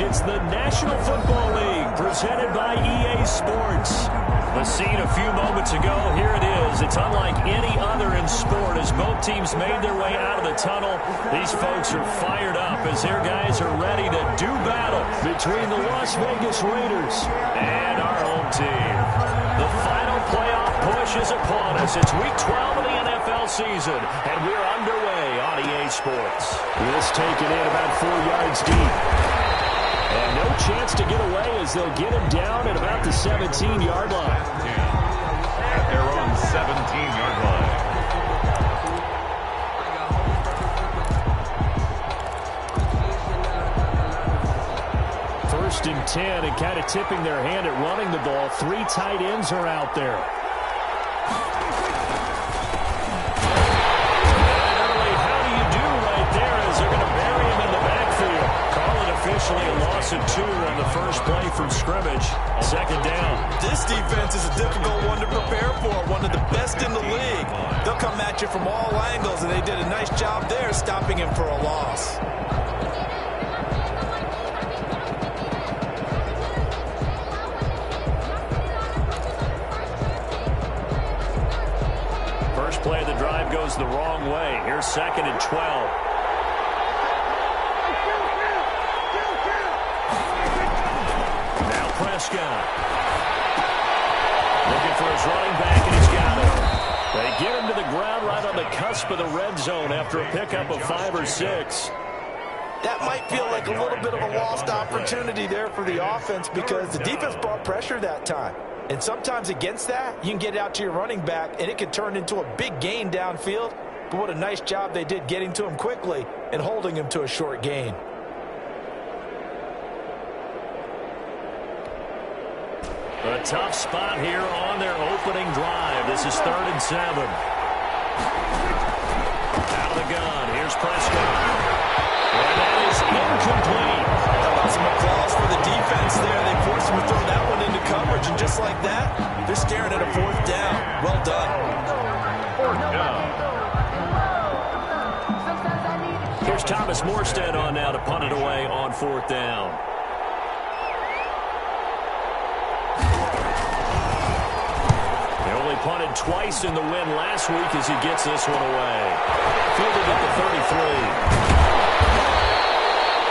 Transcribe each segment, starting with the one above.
It's the National Football League presented by EA Sports. The scene a few moments ago, here it is. It's unlike any other in sport as both teams made their way out of the tunnel. These folks are fired up as their guys are ready to do battle between the Las Vegas Raiders and our home team. The final playoff push is upon us. It's Week 12 of the NFL season, and we're underway on EA Sports. This taken in about 4 yards deep. And no chance to get away as they'll get him down at about the 17-yard line. At their own 17-yard line. First and 10, and kind of tipping their hand at running the ball. 3 tight ends are out there. And early, how do you do right there as they're going to bury him in the backfield? Call it officially a loss of 2 on the first play from scrimmage. Second down. This defense is a difficult one to prepare for, one of the best in the league. They'll come at you from all angles, and they did a nice job there stopping him for a loss. First play of the drive goes the wrong way. Here's second and 12. Now Prescott. Looking for his running back, and he's got him. They get him to the ground right on the cusp of the red zone after a pickup of 5 or 6. That might feel like a little bit of a lost opportunity there for the offense because the defense brought pressure that time. And sometimes against that, you can get out to your running back, and it can turn into a big gain downfield. But what a nice job they did getting to him quickly and holding him to a short gain. A tough spot here on their opening drive. This is 3rd and 7. Out of the gun. Here's Prescott. And that is incomplete. How about some applause for the defense there? They forced him to throw that one into coverage, and just like that, they're staring at a 4th down. Well done. 4th down. Here's Thomas Morstead on now to punt it away on 4th down. They only punted twice in the win last week as he gets this one away. Fielded at the 33.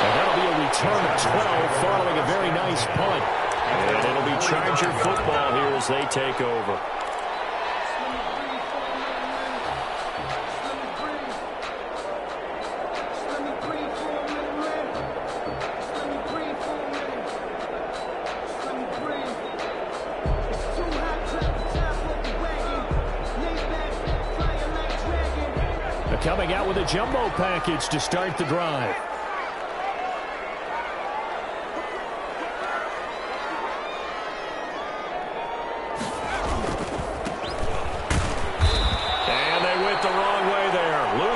And that'll be a return of 12 following a very nice punt. And it'll be Charger football here as they take over. They're coming out with a jumbo package to start the drive.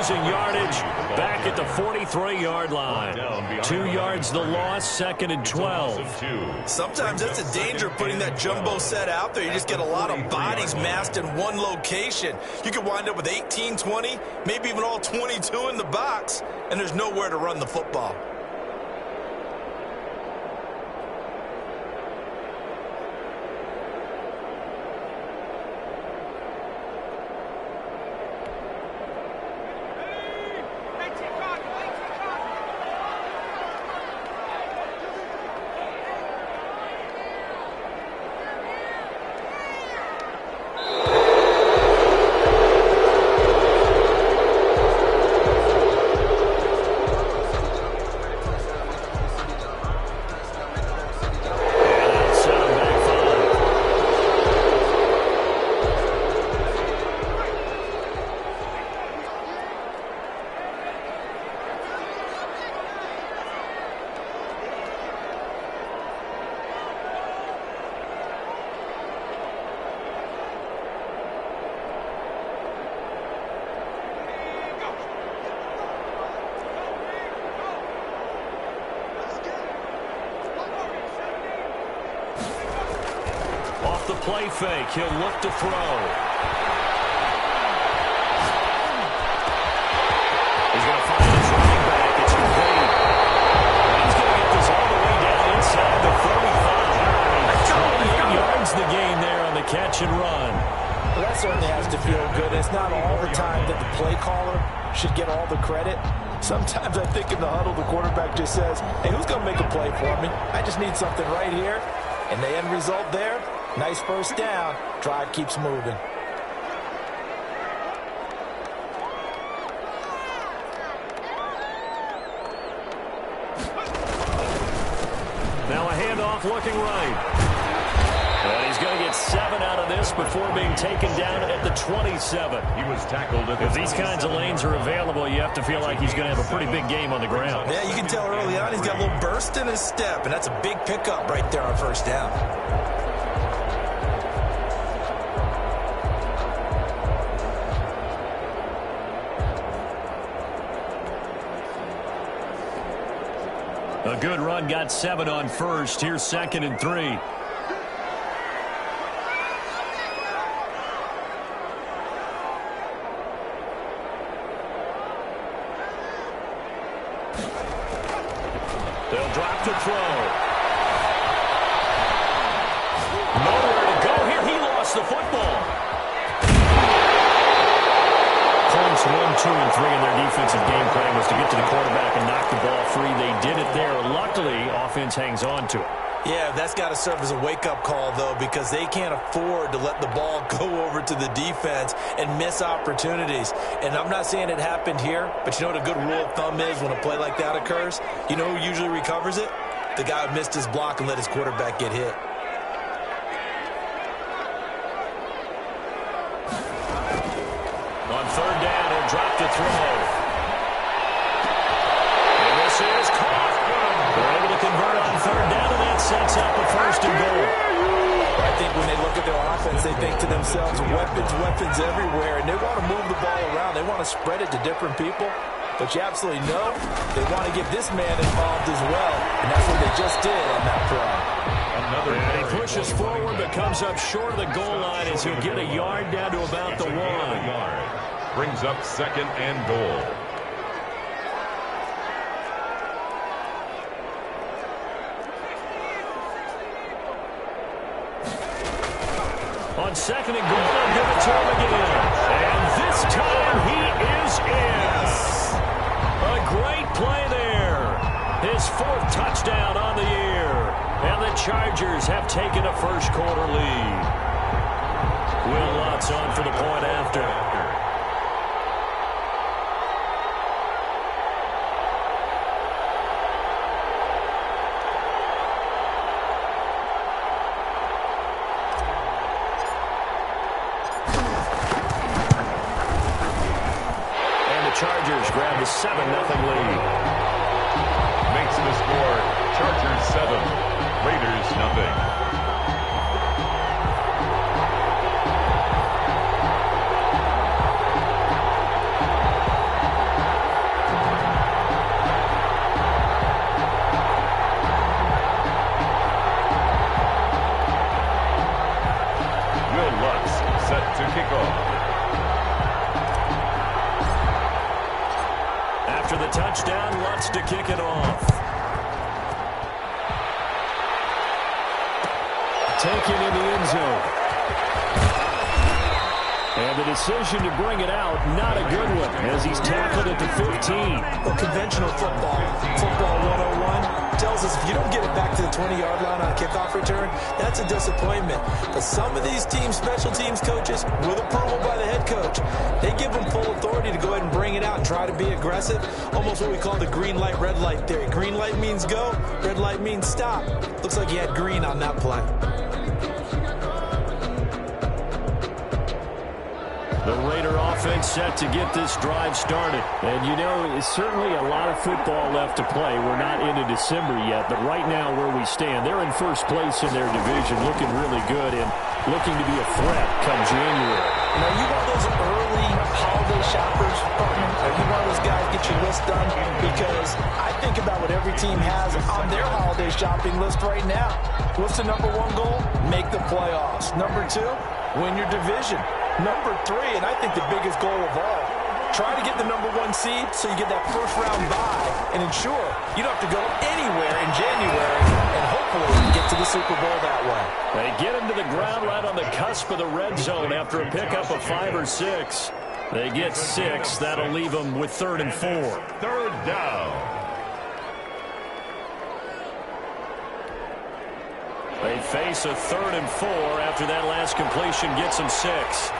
Yardage back at the 43-yard line. 2 yards the loss, 2nd and 12. Sometimes that's a danger putting that jumbo set out there. You just get a lot of bodies massed in one location. You could wind up with 18, 20, maybe even all 22 in the box, and there's nowhere to run the football. The play fake. He'll look to throw. He's going to find his running back. It's complete. He's going to get this all the way down catch and run. Well, that certainly has to feel good. It's not all the time that the play caller should get all the credit. Sometimes I think in the huddle, the quarterback just says, hey, who's going to make a play for me? I just need something right here. And the end result there, nice first down. Drive keeps moving. Now a handoff looking right. And he's going to get 7 out of this before being taken down at the 27. He was tackled at the If these kinds of lanes are available, you have to feel like he's going to have a pretty big game on the ground. Yeah, you can tell early on he's got a little burst in his step, and that's a big pickup right there on first down. A good run, got 7 on first. Here's 2nd and 3. They'll drop to throw. Nowhere to go here. He lost the football. Points 1, 2, and 3 in their defensive game plan was to get to the quarterback and knock the ball free. They did it there. Luckily, offense hangs on to it. Yeah, that's got to serve as a wake-up call, though, because they can't afford to let the ball go over to the defense and miss opportunities. And I'm not saying it happened here, but you know what a good rule of thumb is when a play like that occurs? You know who usually recovers it? The guy who missed his block and let his quarterback get hit. On 3rd down, he'll drop to throw. And this is caught. They're able to convert on 3rd down, and that sets up a 1st and goal. I think when they look at their offense, they think to themselves, weapons everywhere, and they want to move the ball around. They want to spread it to different people. But you absolutely know they want to get this man involved as well, and that's what they just did on that play. And he pushes forward but comes up short of the goal line as he'll get a yard down to about the 1. Brings up 2nd and goal. On 2nd and goal, they'll give it to him again. And this time he is in. A great play there. His 4th touchdown on the year. And the Chargers have taken a first-quarter lead. Will Lutz on for the point after. Chargers grab the 7-0 lead. Makes the score Chargers 7, Raiders 0. Will Lutz set to kick off. After the touchdown, Lutz to kick it off. Taken in the end zone. And the decision to bring it out, not a good one, as he's tackled at the 15. Well, conventional football 101, tells us if you don't get it back to the 20-yard line on a kickoff return, that's a disappointment. But some of these teams, special teams coaches, with approval by the head coach, they give them full authority to go ahead and bring it out and try to be aggressive. Almost what we call the green light, red light theory. Green light means go, red light means stop. Looks like you had green on that play. The Raider offense set to get this drive started. And, you know, it's certainly a lot of football left to play. We're not into December yet, but right now where we stand, they're in first place in their division, looking really good and looking to be a threat come January. Now, you one of those early holiday shoppers, partner? Are you one of those guys get your list done? Because I think about what every team has on their holiday shopping list right now. What's the number 1 goal? Make the playoffs. Number 2, win your division. Number 3, and I think the biggest goal of all, try to get the number 1 seed so you get that first round bye and ensure you don't have to go anywhere in January and hope for you. Get to the Super Bowl that way. They get him to the ground right on the cusp of the red zone after a pickup of 5 or 6. They get 6. That'll leave them with 3rd and 4. Third down. They face a 3rd and 4 after that last completion gets them 6.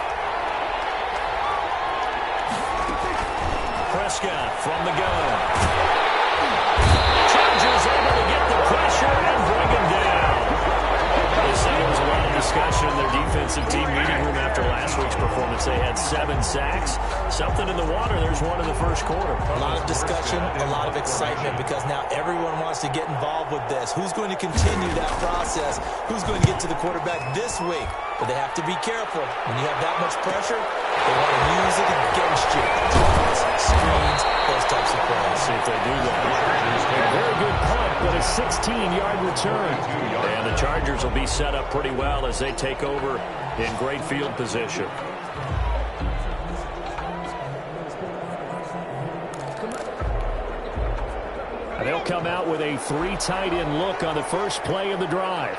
Prescott from the gun. Chargers able to get the pressure and bring him down. They said there was a lot of discussion in their defensive team meeting room after last week's performance. They had 7 sacks. Something in the water. There's one in the first quarter. A lot of discussion, a lot of excitement, because now everyone wants to get involved with this. Who's going to continue that process? Who's going to get to the quarterback this week? But they have to be careful. When you have that much pressure, they want to use it against you. Toss, screens, those types of plays. See if they do that. A very good punt, but a 16-yard return. And the Chargers will be set up pretty well as they take over in great field position. And they'll come out with a 3 tight end look on the first play of the drive.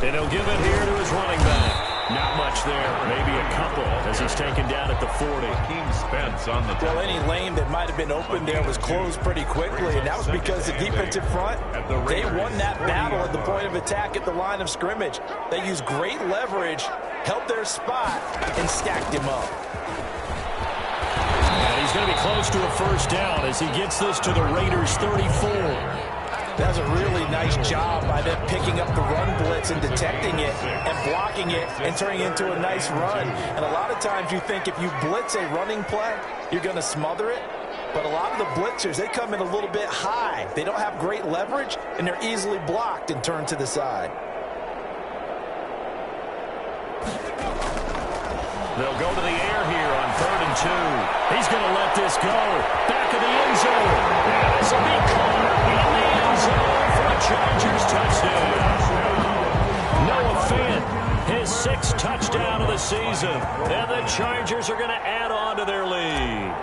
And he'll give it here to his running back. Not much there. Maybe a couple as he's taken down at the 40. Spence on the Well, any lane that might have been open there was closed pretty quickly, and that was because the defensive front, they won that battle at the point of attack at the line of scrimmage. They used great leverage, held their spot, and stacked him up. And he's going to be close to a first down as he gets this to the Raiders' 34. That was a really nice job by them picking up the run blitz and detecting it and blocking it and turning it into a nice run. And a lot of times you think if you blitz a running play, you're going to smother it. But a lot of the blitzers, they come in a little bit high. They don't have great leverage, and they're easily blocked and turned to the side. They'll go to the air here on 3rd and 2. He's going to let this go. Back of the end zone. And this will be caught in the end zone for a Chargers touchdown. Noah Fant, his 6th touchdown of the season. And the Chargers are going to add on to their lead.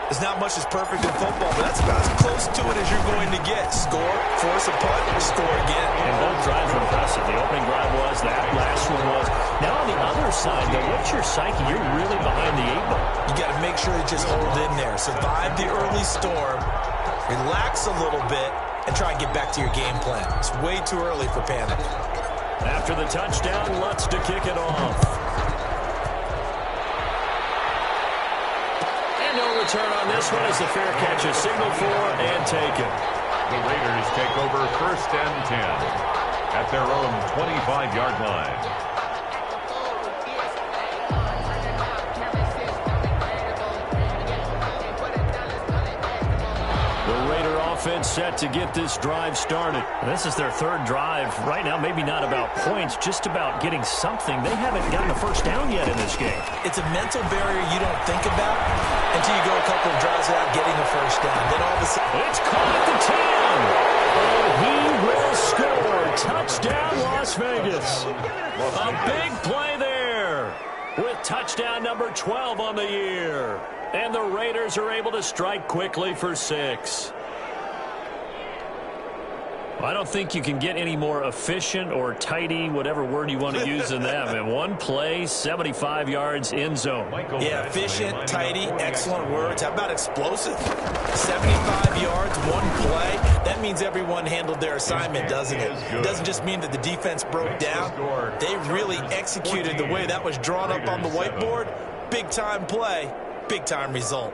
There's not much that's perfect in football, but that's about as close to it as you're going to get. Score, force a punt, score again. And both drives were impressive. The opening drive was, that last one was. Now on the other side, though, what's your psyche? You're really behind the 8 ball. You got to make sure to just hold in there. Survive the early storm, relax a little bit, and try and get back to your game plan. It's way too early for panic. After the touchdown, Lutz to kick it off. Return on this one is the fair catch, a signal for and taken. The Raiders take over 1st and 10 at their own 25-yard line. The Raider offense set to get this drive started. This is their 3rd drive. Right now, maybe not about points, just about getting something. They haven't gotten a first down yet in this game. It's a mental barrier you don't think about until you go a couple of drives without getting a first down. Then all of a sudden, it's caught at the 10. And he will score. Touchdown, Las Vegas. A big play there with touchdown number 12 on the year. And the Raiders are able to strike quickly for 6. I don't think you can get any more efficient or tidy, whatever word you want to use in that. And one play, 75 yards, end zone. Yeah, efficient, tidy, excellent words. How about explosive? 75 yards, one play. That means everyone handled their assignment, doesn't it? It doesn't just mean that the defense broke down. They really executed the way that was drawn up on the whiteboard. Big-time play, big-time result.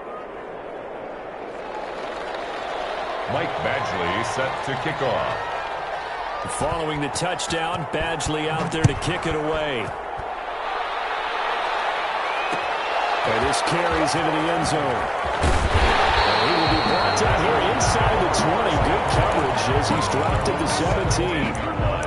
Mike Badgley set to kick off. Following the touchdown, Badgley out there to kick it away. And this carries into the end zone. And he will be brought down here inside the 20. Good coverage as he's dropped at the 17.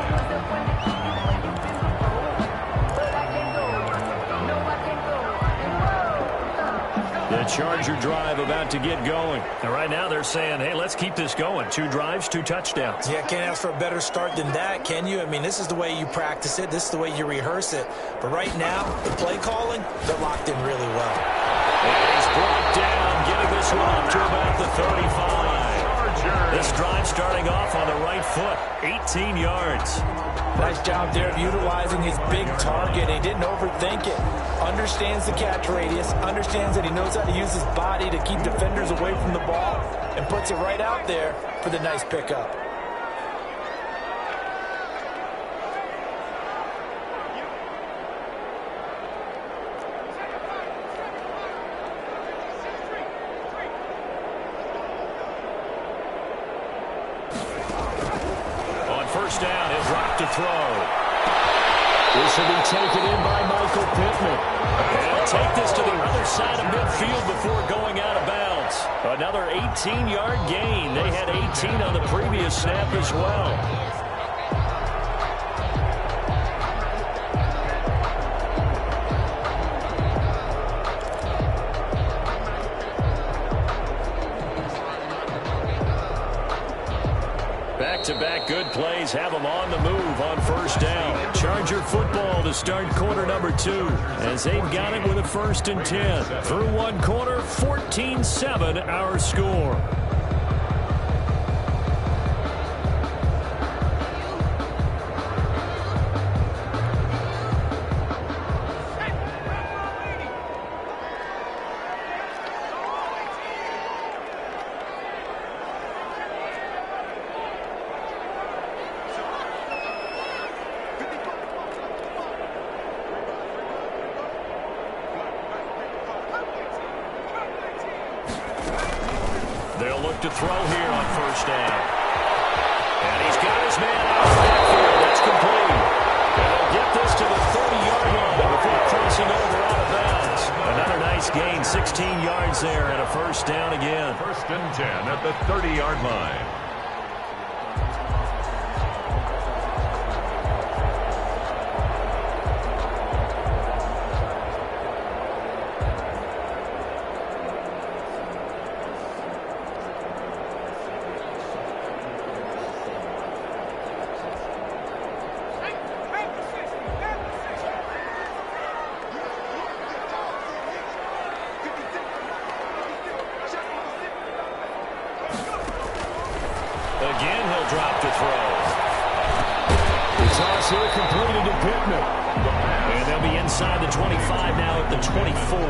The Charger drive about to get going. And right now they're saying, hey, let's keep this going. 2 drives, 2 touchdowns. Yeah, can't ask for a better start than that, can you? I mean, this is the way you practice it. This is the way you rehearse it. But right now, the play calling, they're locked in really well. And he's brought down, getting this one up to about the 35. This drive starting off on the right foot, 18 yards. Nice job there of utilizing his big target. He didn't overthink it. Understands the catch radius, understands that he knows how to use his body to keep defenders away from the ball, and puts it right out there for the nice pickup. On first down, he'll drop to throw. This will be taken in by Michael Pittman. And he'll take this to the other side of midfield before going out of bounds. Another 18-yard gain. They had 18 on the previous snap as well. Back-to-back good plays have them on the move on first down. Charger football to start quarter number 2 as they've got it with a 1st and 10. Through one quarter, 14-7 our score. They'll look to throw here on first down. And he's got his man out of the backfield. That's complete. And they'll get this to the 30-yard line before crossing over out of bounds. Another nice gain, 16 yards there and a first down again. 1st and 10 at the 30-yard line. Again, he'll drop to throw. The toss here completed to Pittman. And they'll be inside the 25 now at the 24.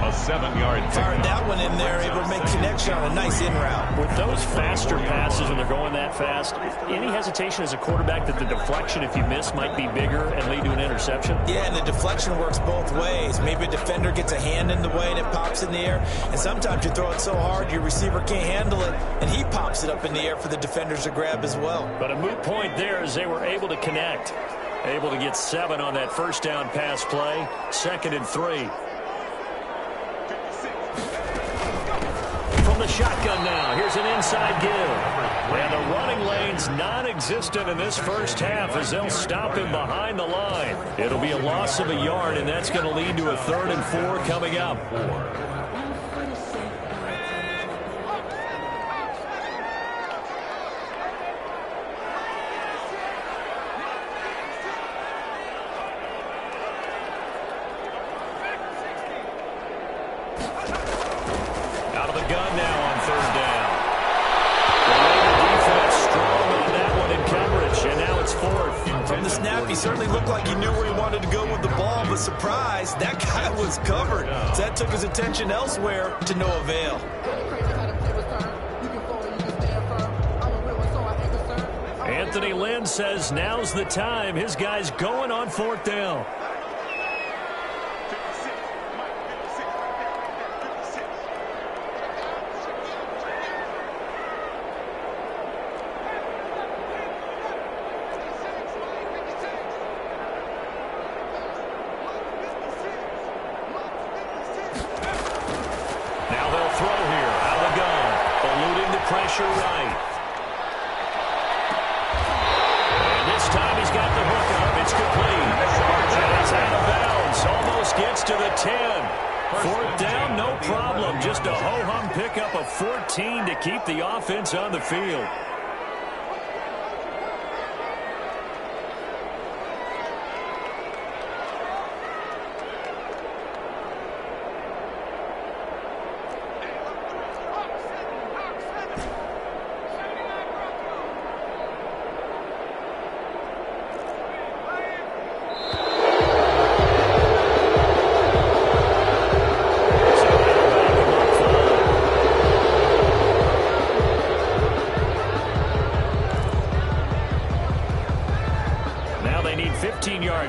A 7-yard Fired that one in there, able to make connection on a nice in route. With those faster passes when they're going that fast, any hesitation as a quarterback that the deflection, if you miss, might be bigger and lead to an interception? Yeah, and the deflection works both ways. Maybe a defender gets a hand in the way and it pops in the air, and sometimes you throw it so hard your receiver can't handle it, and he pops it up in the air for the defenders to grab as well. But a moot point there as they were able to connect. Able to get 7 on that first down pass play. 2nd and 3. From the shotgun now, here's an inside give. And the running lane's non-existent in this first half as they'll stop him behind the line. It'll be a loss of a yard, and that's going to lead to a 3rd and 4 coming up. Out of the gun now on 3rd down. The Raider defense strong on that one in coverage, and now it's 4th. From the snap, he certainly looked like he knew where he wanted to go with the ball, but surprise, that guy was covered. So that took his attention elsewhere to no avail. Anthony Lynn says now's the time. His guy's going on 4th down. Now they'll throw here out of the gun, eluding the pressure right. And this time he's got the hook up. It's complete. And it's out of bounds. Almost gets to the 10. Fourth down, no problem. Just a ho-hum pickup of 14 to keep the offense on the field.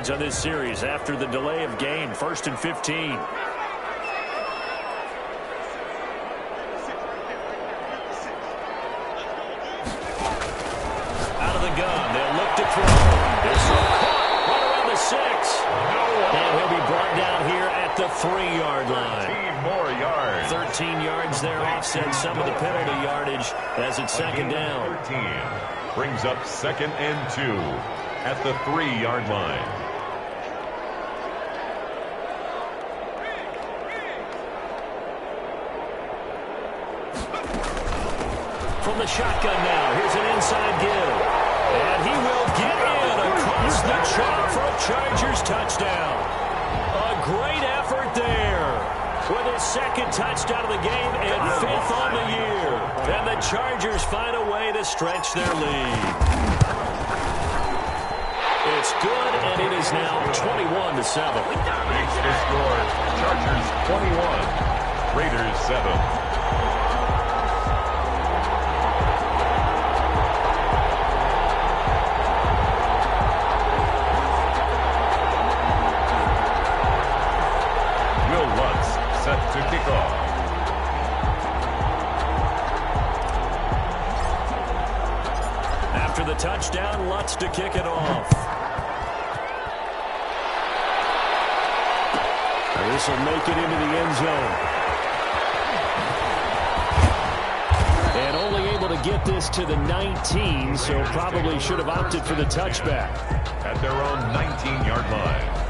On this series after the delay of game. 1st and 15. Out of the gun. They'll look to throw. This one caught right around the 6. And he'll be brought down here at the 3-yard line. 13 more yards. 13 yards there offset some of the penalty yardage as it's second down. 13 brings up 2nd and 2 at the 3-yard line. From the shotgun now. Here's an inside give. And he will get in across the chalk for a Chargers touchdown. A great effort there with his 2nd touchdown of the game and 5th on the year. And the Chargers find a way to stretch their lead. It's good, and it is now 21-7. Makes the score. Chargers 21, Raiders 7. Set to kick off. After the touchdown, Lutz to kick it off. This will make it into the end zone. And only able to get this to the 19, so probably should have opted for the touchback. At their own 19-yard line.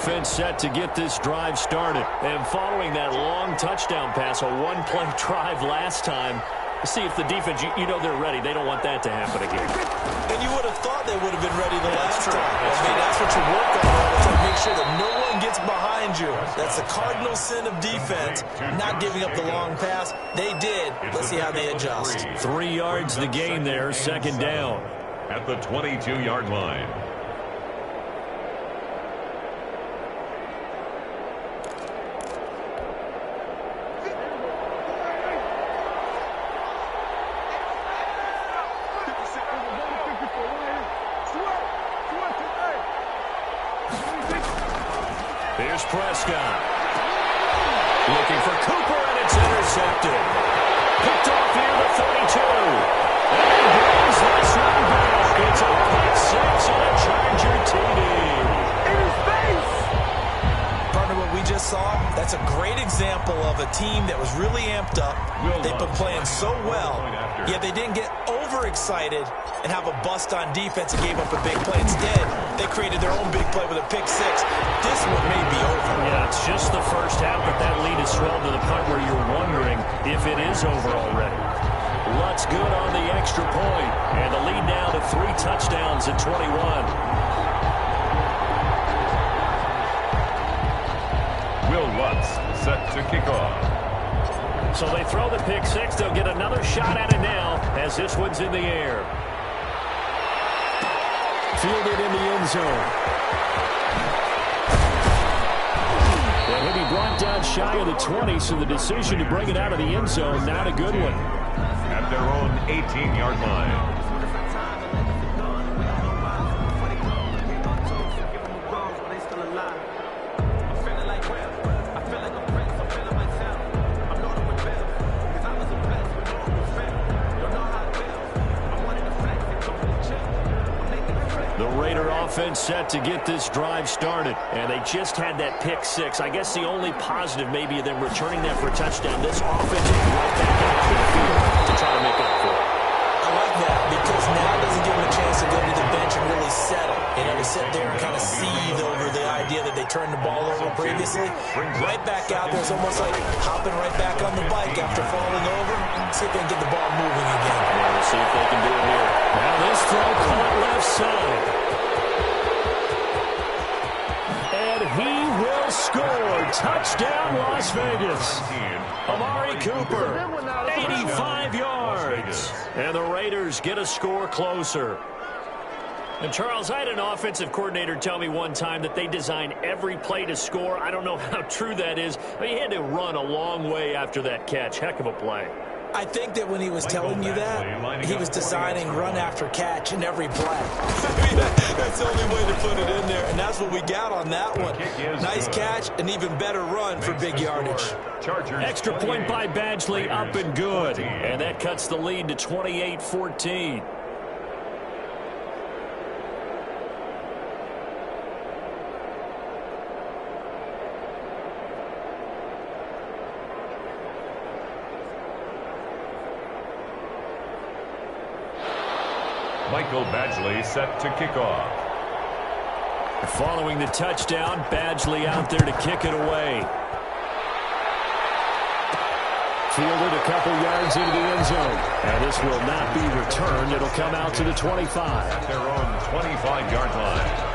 Offense set to get this drive started. And following that long touchdown pass, a one-play drive last time, see if the defense, you know they're ready. They don't want that to happen again. And you would have thought they would have been ready the last time. That's what you work on, to make sure that no one gets behind you. That's the cardinal sin of defense, not giving up the long pass. They did. Let's see how they adjust. 3 yards the gain there, second down. At the 22-yard line. Here's Prescott. Looking for Cooper, and it's intercepted. Picked off here, the 42. And he brings this one back. It's a pick 6 and a Charger TD. In his face! Partner, what we just saw, that's a great example of a team that was really amped up. They've been playing so well, yet they didn't get overexcited and have a bust on defense and gave up a big play. Instead, they created their own big play with a pick 6. This one may be over. Yeah, it's just the first half, but that lead has swelled to the point where you're wondering if it is over already. Lutz good on the extra point, and the lead now to 3 touchdowns at 21. Will Lutz set to kick off. So they throw the pick 6. They'll get another shot at it now as this one's in the air. Fielded in the end zone. And he'll be brought down shy of the 20, so the decision to bring it out of the end zone, not a good one. At their own 18-yard line. Offense set to get this drive started, and they just had that pick 6. I guess the only positive maybe of them returning that for a touchdown. This offense is right back out to the field to try to make up for it. I like that because now it doesn't give him a chance to go to the bench and really settle. To sit there and kind of seethe over the idea that they turned the ball over previously. Right back out there. It's almost like hopping right back on the bike after falling over. See if they can get the ball moving again. We'll see if they can do it here. Now this throw caught left side. And he will score. Touchdown, Las Vegas. Amari Cooper, 85 yards. And the Raiders get a score closer. And, Charles, I had an offensive coordinator tell me one time that they design every play to score. I don't know how true that is. I mean, he had to run a long way after that catch. Heck of a play. I think that when he was telling you that, he was designing run after catch in every play. I mean, that's the only way to put it in there, and that's what we got on that one. Nice catch, an even better run for big yardage. Extra point by Badgley, up and good. And that cuts the lead to 28-14. Michael Badgley set to kick off. Following the touchdown, Badgley out there to kick it away. Fielded a couple yards into the end zone. And this will not be returned. It'll come out to the 25. At their own 25-yard line.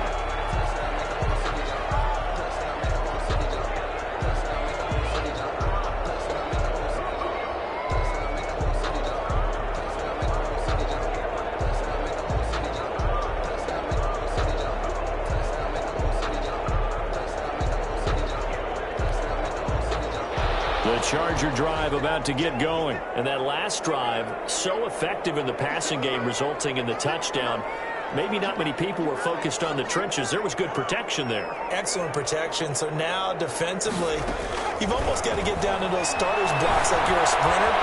Charger drive about to get going. And that last drive, so effective in the passing game, resulting in the touchdown. Maybe not many people were focused on the trenches. There was good protection there. Excellent protection. So now defensively, you've almost got to get down to those starters blocks like you're a sprinter.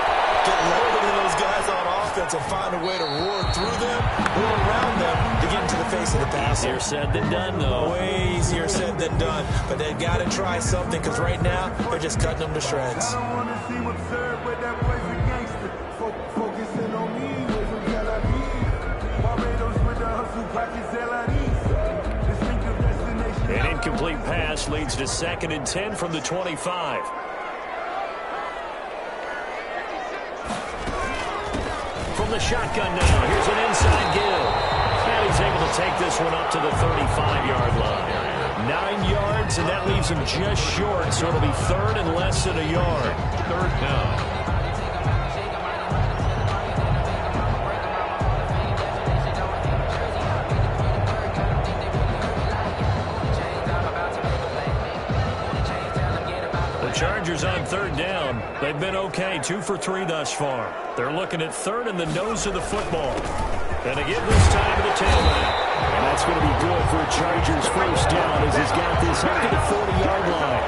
Get lower than those guys on offense and find a way to roar through them or around them to get into the face of the passer. Easier said than done, though. Way easier said than done. But they've got to try something because right now they're just cutting them to shreds. An incomplete pass leads to 2nd and 10 from the 25. From the shotgun now, here's an inside give. And he's able to take this one up to the 35-yard line. 9 yards, and that leaves him just short, so it'll be 3rd and less than a yard. 3rd down. Chargers on 3rd down. They've been okay, 2 for 3 thus far. They're looking at 3rd in the nose of the football. And again this time to the tailback. And that's going to be good for a Chargers first down as he's got this up to the 40-yard line.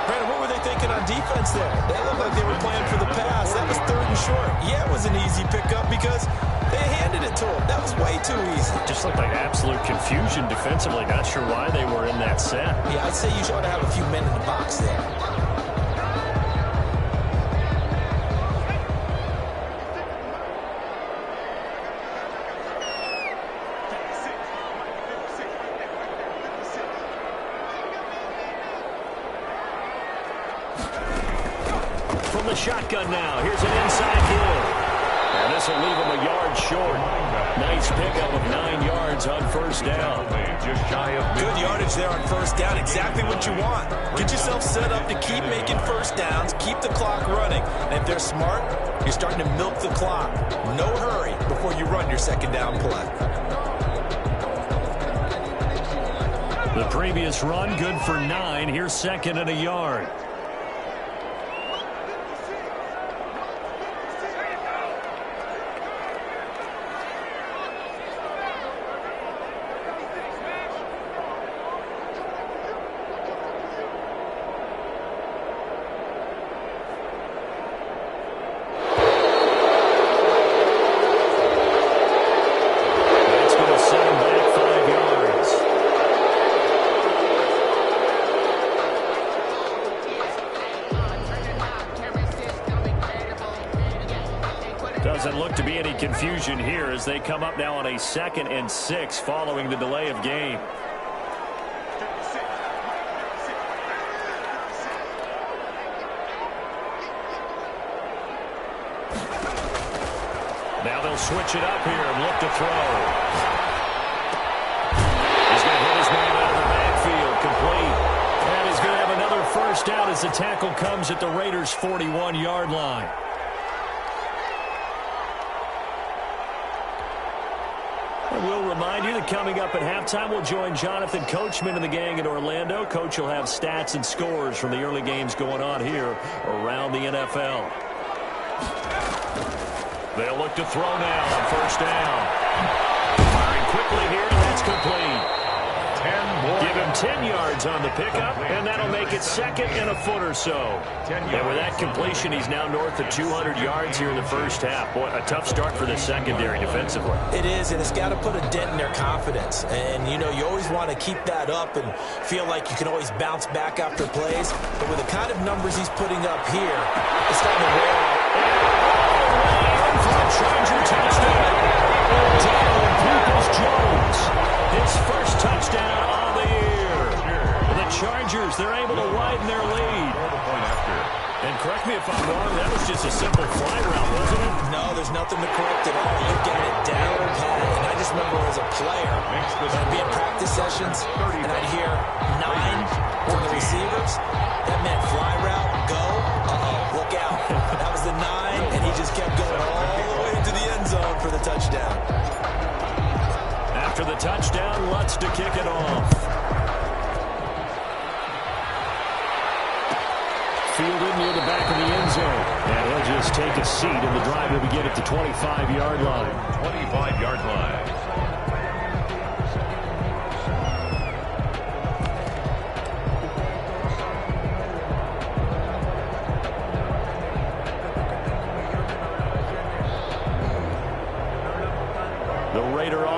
Brandon, what were they thinking on defense there? They looked like they were playing for the pass. That was 3rd and short. Yeah, it was an easy pickup because they handed it to him. That was way too easy. Just looked like absolute confusion defensively. Not sure why they were in that set. Yeah, I'd say you ought to have a few men in the box there. Shotgun now. Here's an inside give. And this will leave him a yard short. Nice pickup of 9 yards on 1st down. Just shy of good yardage there on 1st down. Exactly what you want. Get yourself set up to keep making 1st downs. Keep the clock running. And if they're smart, you're starting to milk the clock. No hurry before you run your 2nd down play. The previous run, good for 9. Here's 2nd and a yard. confusion here as they come up now on a 2nd and 6 following the delay of game. Now they'll switch it up here and look to throw. He's going to hit his man out of the backfield, complete. And he's going to have another first down as the tackle comes at the Raiders' 41-yard line. And we'll remind you that coming up at halftime, we'll join Jonathan Coachman and the gang in Orlando. Coach will have stats and scores from the early games going on here around the NFL. They'll look to throw now on first down. Firing quickly here, and that's complete. 10 more. Give him 10 yards on the pickup, and that'll make it 2nd and a foot or so. And with that completion, he's now north of 200 yards here in the first half. Boy, a tough start for the secondary defensively. It is, and it's got to put a dent in their confidence. And, you know, you always want to keep that up and feel like you can always bounce back after plays. But with the kind of numbers he's putting up here, it's starting to wear out. Charger touchdown. Daniel Peoples-Jones, his first touchdown of the year. The Chargers, they're able to widen their lead. And correct me if I'm wrong, that was just a simple fly route, wasn't it? No, there's nothing to correct at all. You're getting it down pat. And I just remember as a player, I'd be in practice sessions, and I'd hear 9 from the receivers. That meant fly route, go, look out. That was the 9, and he just kept going all the way into the end zone for the touchdown. After the touchdown, Lutz to kick it off. Fielded near the back of the end zone. And he'll just take a seat, and the drive will begin at the 25-yard line. 25-yard line.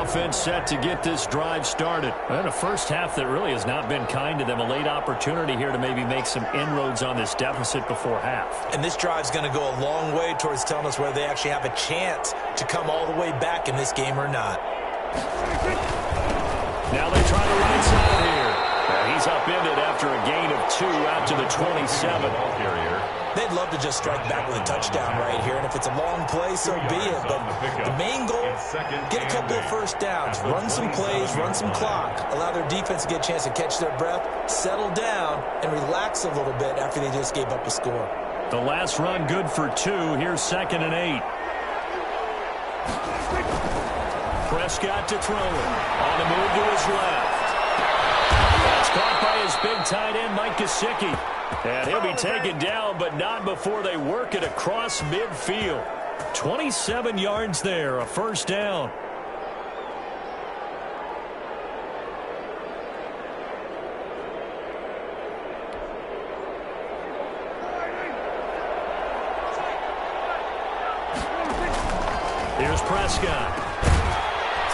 Offense set to get this drive started. And a first half that really has not been kind to them. A late opportunity here to maybe make some inroads on this deficit before half. And this drive's going to go a long way towards telling us whether they actually have a chance to come all the way back in this game or not. Now they try the right side here. He's upended after a gain of 2 out to the 27. They'd love to just strike back with a touchdown right here, and if it's a long play, so be it. But the main goal, get a couple of first downs, run some plays, run some clock, allow their defense to get a chance to catch their breath, settle down, and relax a little bit after they just gave up a score. The last run good for 2. Here's 2nd and 8. Prescott to throw it. On the move to his left. That's caught by his big tight end, Mike Gesicki. And he'll be taken down, but not before they work it across midfield. 27 yards there, a first down. Here's Prescott.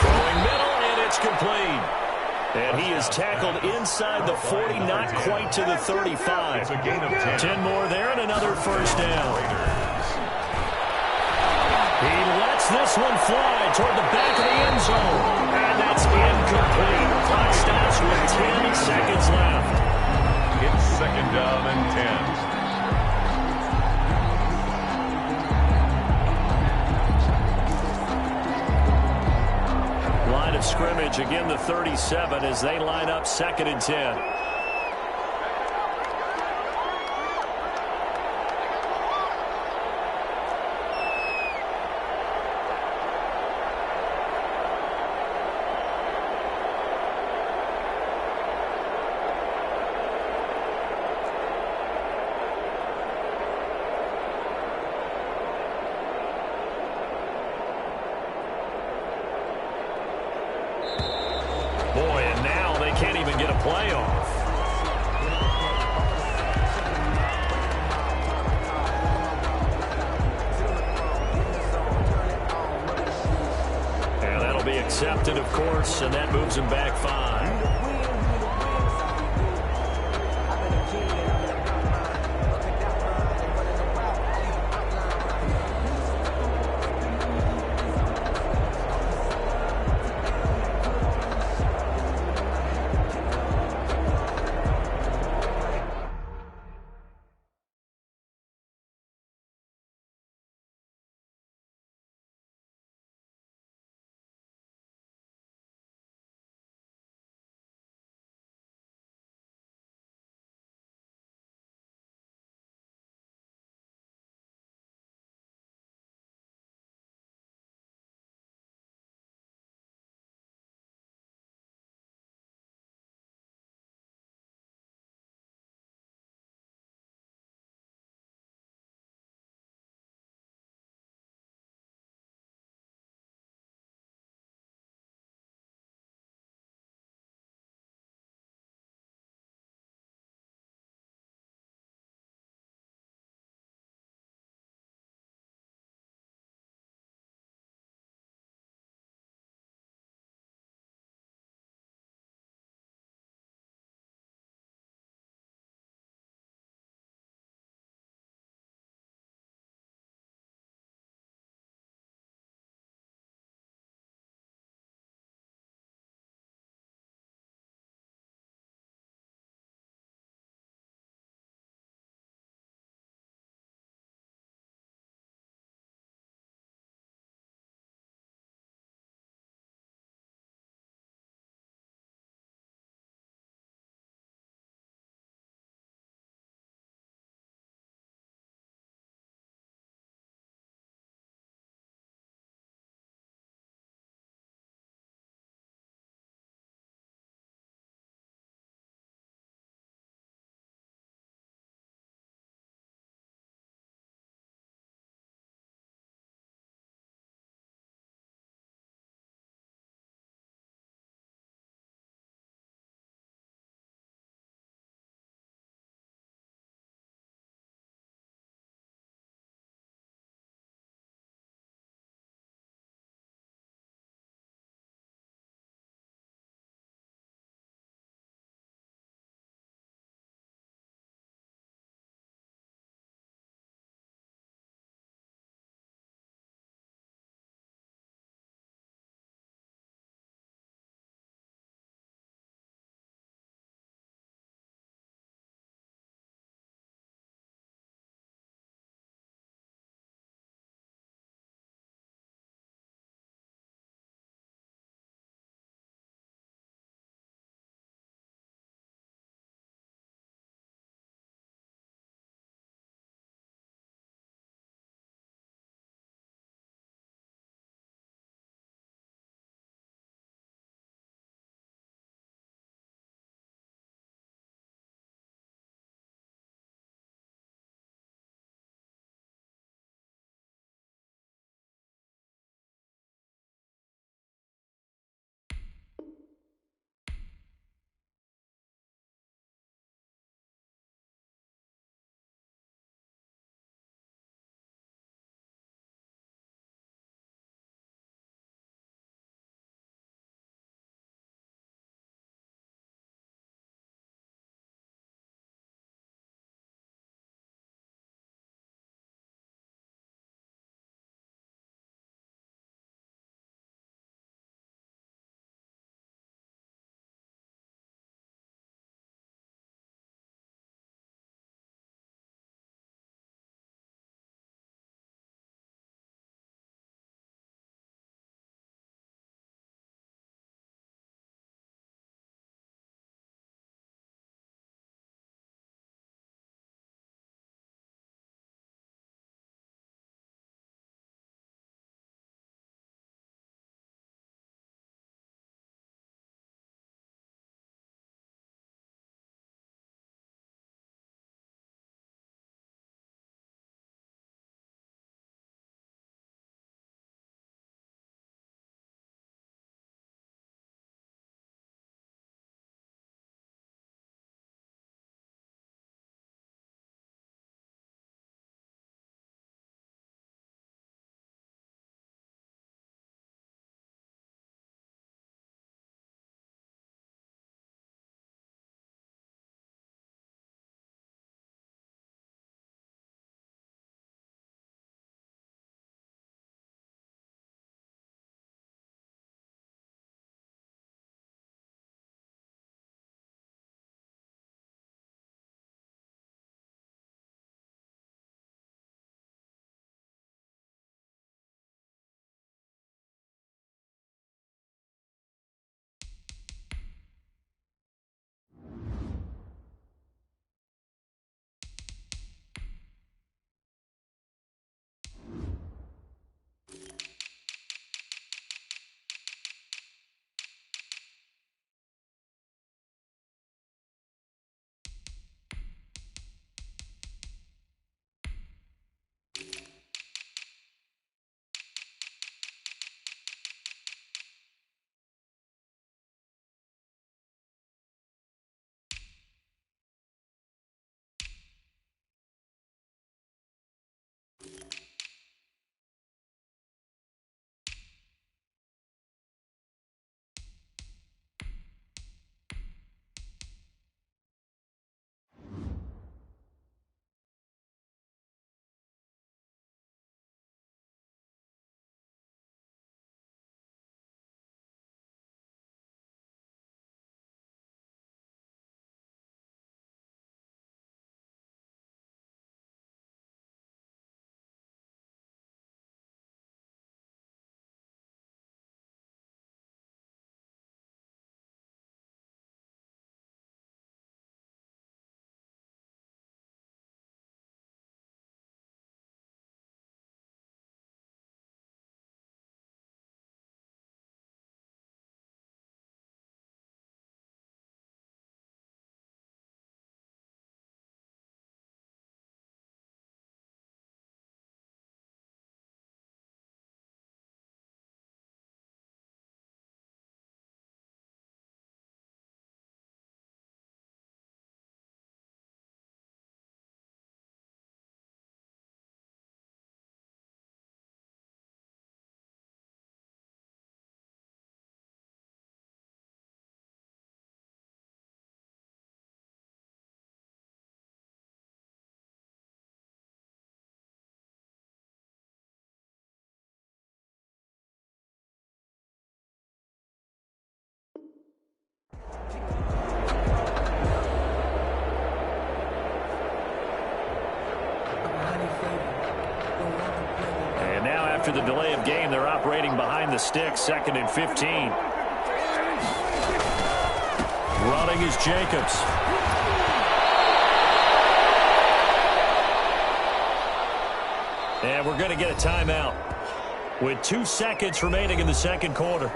Throwing middle, and it's complete. And he is tackled inside the 40, not quite to the 35. 10 more there and another first down. He lets this one fly toward the back of the end zone. And that's incomplete. Clock stops with 10 seconds left. It's 2nd down and 10. Line of scrimmage, again the 37 as they line up 2nd and 10. Boy, and now they can't even get a play off. And that'll be accepted, of course, and that moves him back 5. after the delay of game. They're operating behind the sticks, 2nd and 15. Running is Jacobs. And we're going to get a timeout with 2 seconds remaining in the second quarter.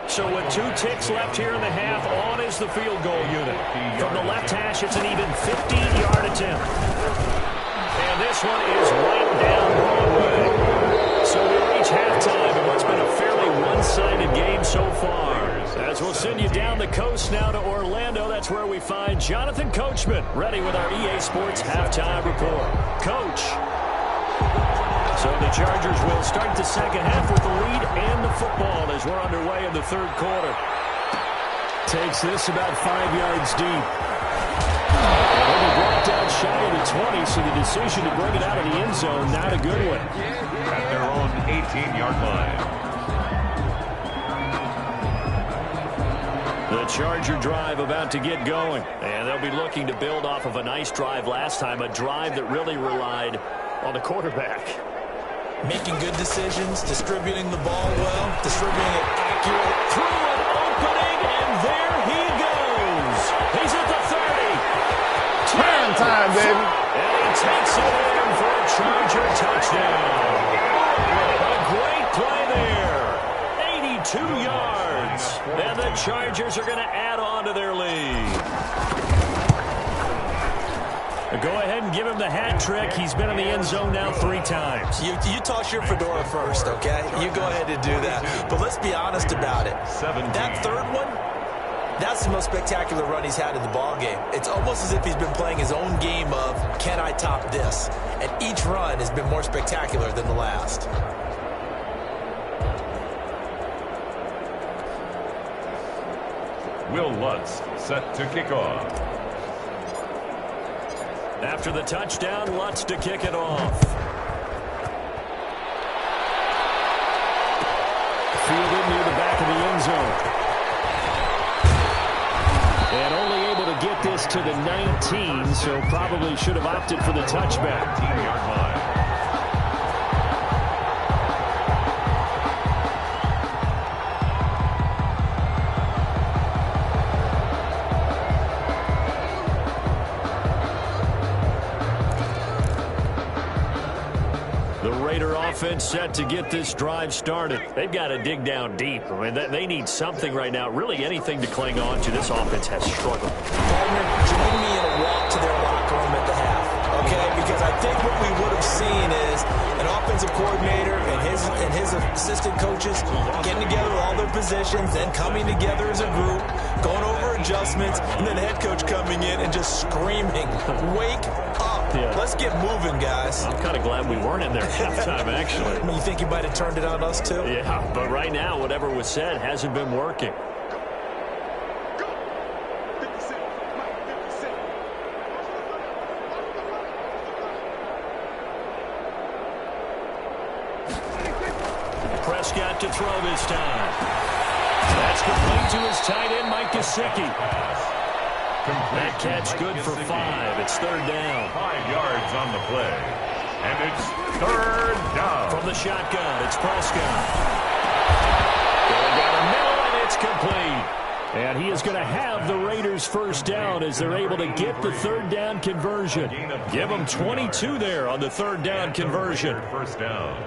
So with 2 ticks left here in the half, on is the field goal unit. From the left hash, it's an even 15-yard attempt. And this one is right down Broadway. So we reach halftime in what's been a fairly one-sided game so far. As we'll send you down the coast now to Orlando, that's where we find Jonathan Coachman, ready with our EA Sports halftime report. Coach. So the Chargers will start the second half with the lead and the football as we're underway in the third quarter. Takes this about 5 yards deep. And he brought down shy of the 20, so the decision to bring it out of the end zone, not a good one. At their own 18-yard line. The Charger drive about to get going. And they'll be looking to build off of a nice drive last time, a drive that really relied on the quarterback. Making good decisions, distributing the ball well, distributing it accurate. Through an opening, and there he goes. He's at the 30. Time, baby. And he takes it in for a Charger touchdown. A great play there. 82 yards. And the Chargers are going to add on to their lead. Go ahead and give him the hat trick. He's been in the end zone now 3 times. You toss your fedora first, okay? You go ahead and do that. But let's be honest about it. That third one, that's the most spectacular run he's had in the ball game. It's almost as if he's been playing his own game of, can I top this? And each run has been more spectacular than the last. Will Lutz set to kick off. After the touchdown, Lutz to kick it off. Fielded near the back of the end zone. And only able to get this to the 19, so probably should have opted for the touchback. 19-yard line. Offense set to get this drive started. They've got to dig down deep. I mean, they need something right now, really anything to cling on to. This offense has struggled. Gardner, join me in a walk to their locker room at the half, okay? Because I think what we would have seen is an offensive coordinator and his assistant coaches getting together with all their positions, then coming together as a group, going over adjustments, and then the head coach coming in and just screaming, wake up. Yeah. Let's get moving, guys. I'm kind of glad we weren't in there at halftime, actually. You think you might have turned it on us, too? Yeah, but right now, whatever was said hasn't been working. Prescott to throw this time. That's complete to his tight end, Mike Gesicki. That catch good for 5. It's 3rd down. 5 yards on the play. And it's 3rd down. From the shotgun, it's Prescott. Going down the middle, and it's complete. And he is going to have the Raiders' first down as they're able to get the 3rd down conversion. Give them 22 there on the 3rd down conversion. First down.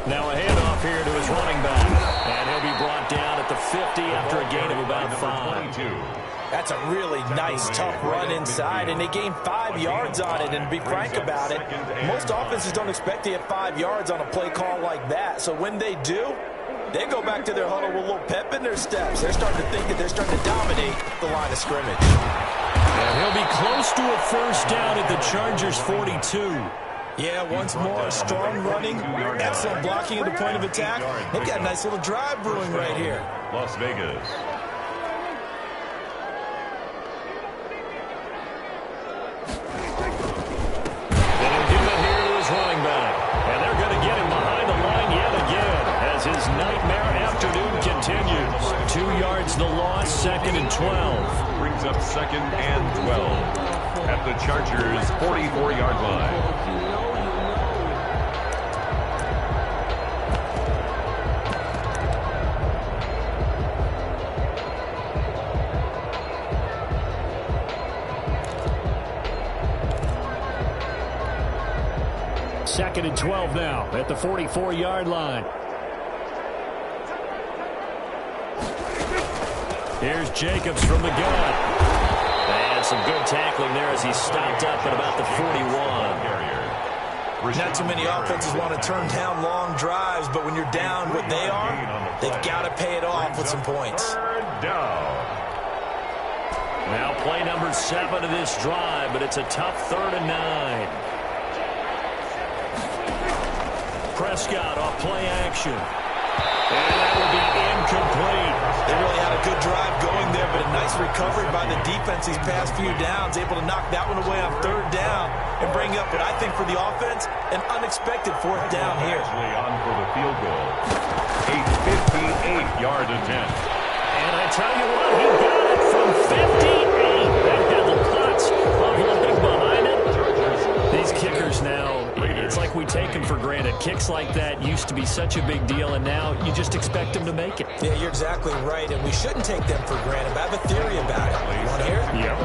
Now a handoff here to his running back. And he'll be brought down at the 50 after a gain of about 5. That's a really nice, tough run inside, and they gained 5 yards on it. And to be frank about it, most offenses don't expect to get 5 yards on a play call like that. So when they do, they go back to their huddle with a little pep in their steps. They're starting to think that they're starting to dominate the line of scrimmage. And he'll be close to a first down at the Chargers' 42. Yeah, once more, strong running, excellent blocking at the point of attack. They've got a nice little drive brewing right here. Las Vegas. They'll give it here to his running back. And they're going to get him behind the line yet again as his nightmare afternoon continues. 2 yards the loss, 2nd and 12. Brings up 2nd and 12 at the Chargers' 44-yard line. Second and 12 now at the 44-yard line. Here's Jacobs from the gun. And some good tackling there as he stopped up at about the 41. Not too many offenses want to turn down long drives, but when you're down what they are, they've got to pay it off with some points. Now play number 7 of this drive, but it's a tough 3rd and 9. Prescott off play action. And that will be incomplete. They really had a good drive going there, but a nice recovery by the defense these past few downs, able to knock that one away on 3rd down and bring up what I think for the offense, an unexpected 4th down here. Actually on for the field goal. A 58-yard attempt. And I tell you what, he got it from 58. That had the clutch of looking behind it. These kickers now, it's like we take them for granted. Kicks like that used to be such a big deal, and now you just expect them to make it. Yeah, you're exactly right, and we shouldn't take them for granted. But I have a theory about it. You want to hear it? Yep.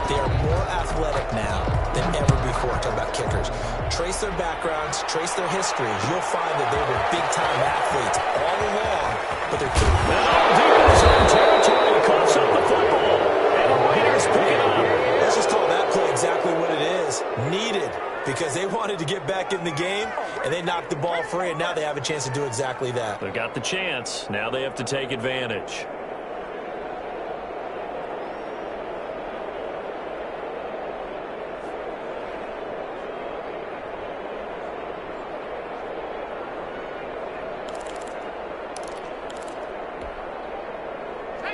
They are more athletic now than ever before. Talk about kickers. Trace their backgrounds, trace their histories. You'll find that they were big-time athletes all along, but they're kicking. Deep in his own territory, coughs up the football, and the Raiders pick it up. Let's just call that play exactly what it is. Needed, because they wanted to get back in the game, and they knocked the ball free, and now they have a chance to do exactly that. They got the chance. Now they have to take advantage.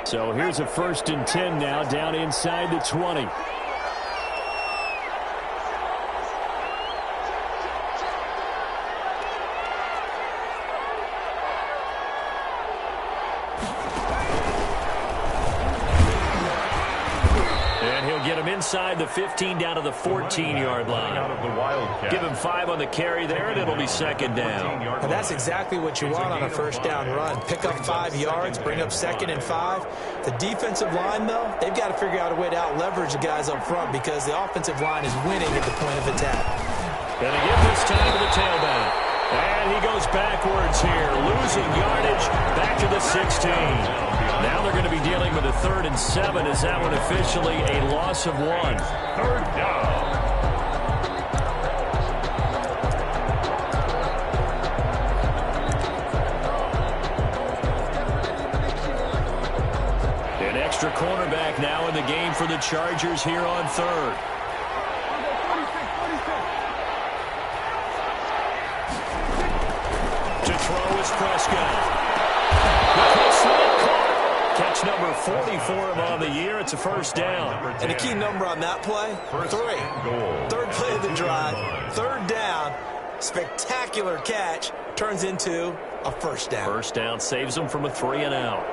So here's a 1st and 10 now, down inside the 20. Get him inside the 15 down to the 14-yard line. Out of the Wildcat. Give him 5 on the carry there, and it'll be 2nd down. And that's exactly what you want on a 1st down run. Pick up 5 yards, bring up 2nd and 5. The defensive line, though, they've got to figure out a way to out-leverage the guys up front because the offensive line is winning at the point of attack. Gonna give this time to the tailback. And he goes backwards here, losing yardage back to the 16. Now they're going to be dealing with a 3rd and 7. Is that one officially a loss of 1? 3rd down. An extra cornerback now in the game for the Chargers here on 3rd. To throw is Prescott. Catch number 44 on the year. It's a 1st down. And the key number on that play, 3. 3rd play of the drive, 3rd down, spectacular catch, turns into a 1st down. 1st down saves them from a 3 and out.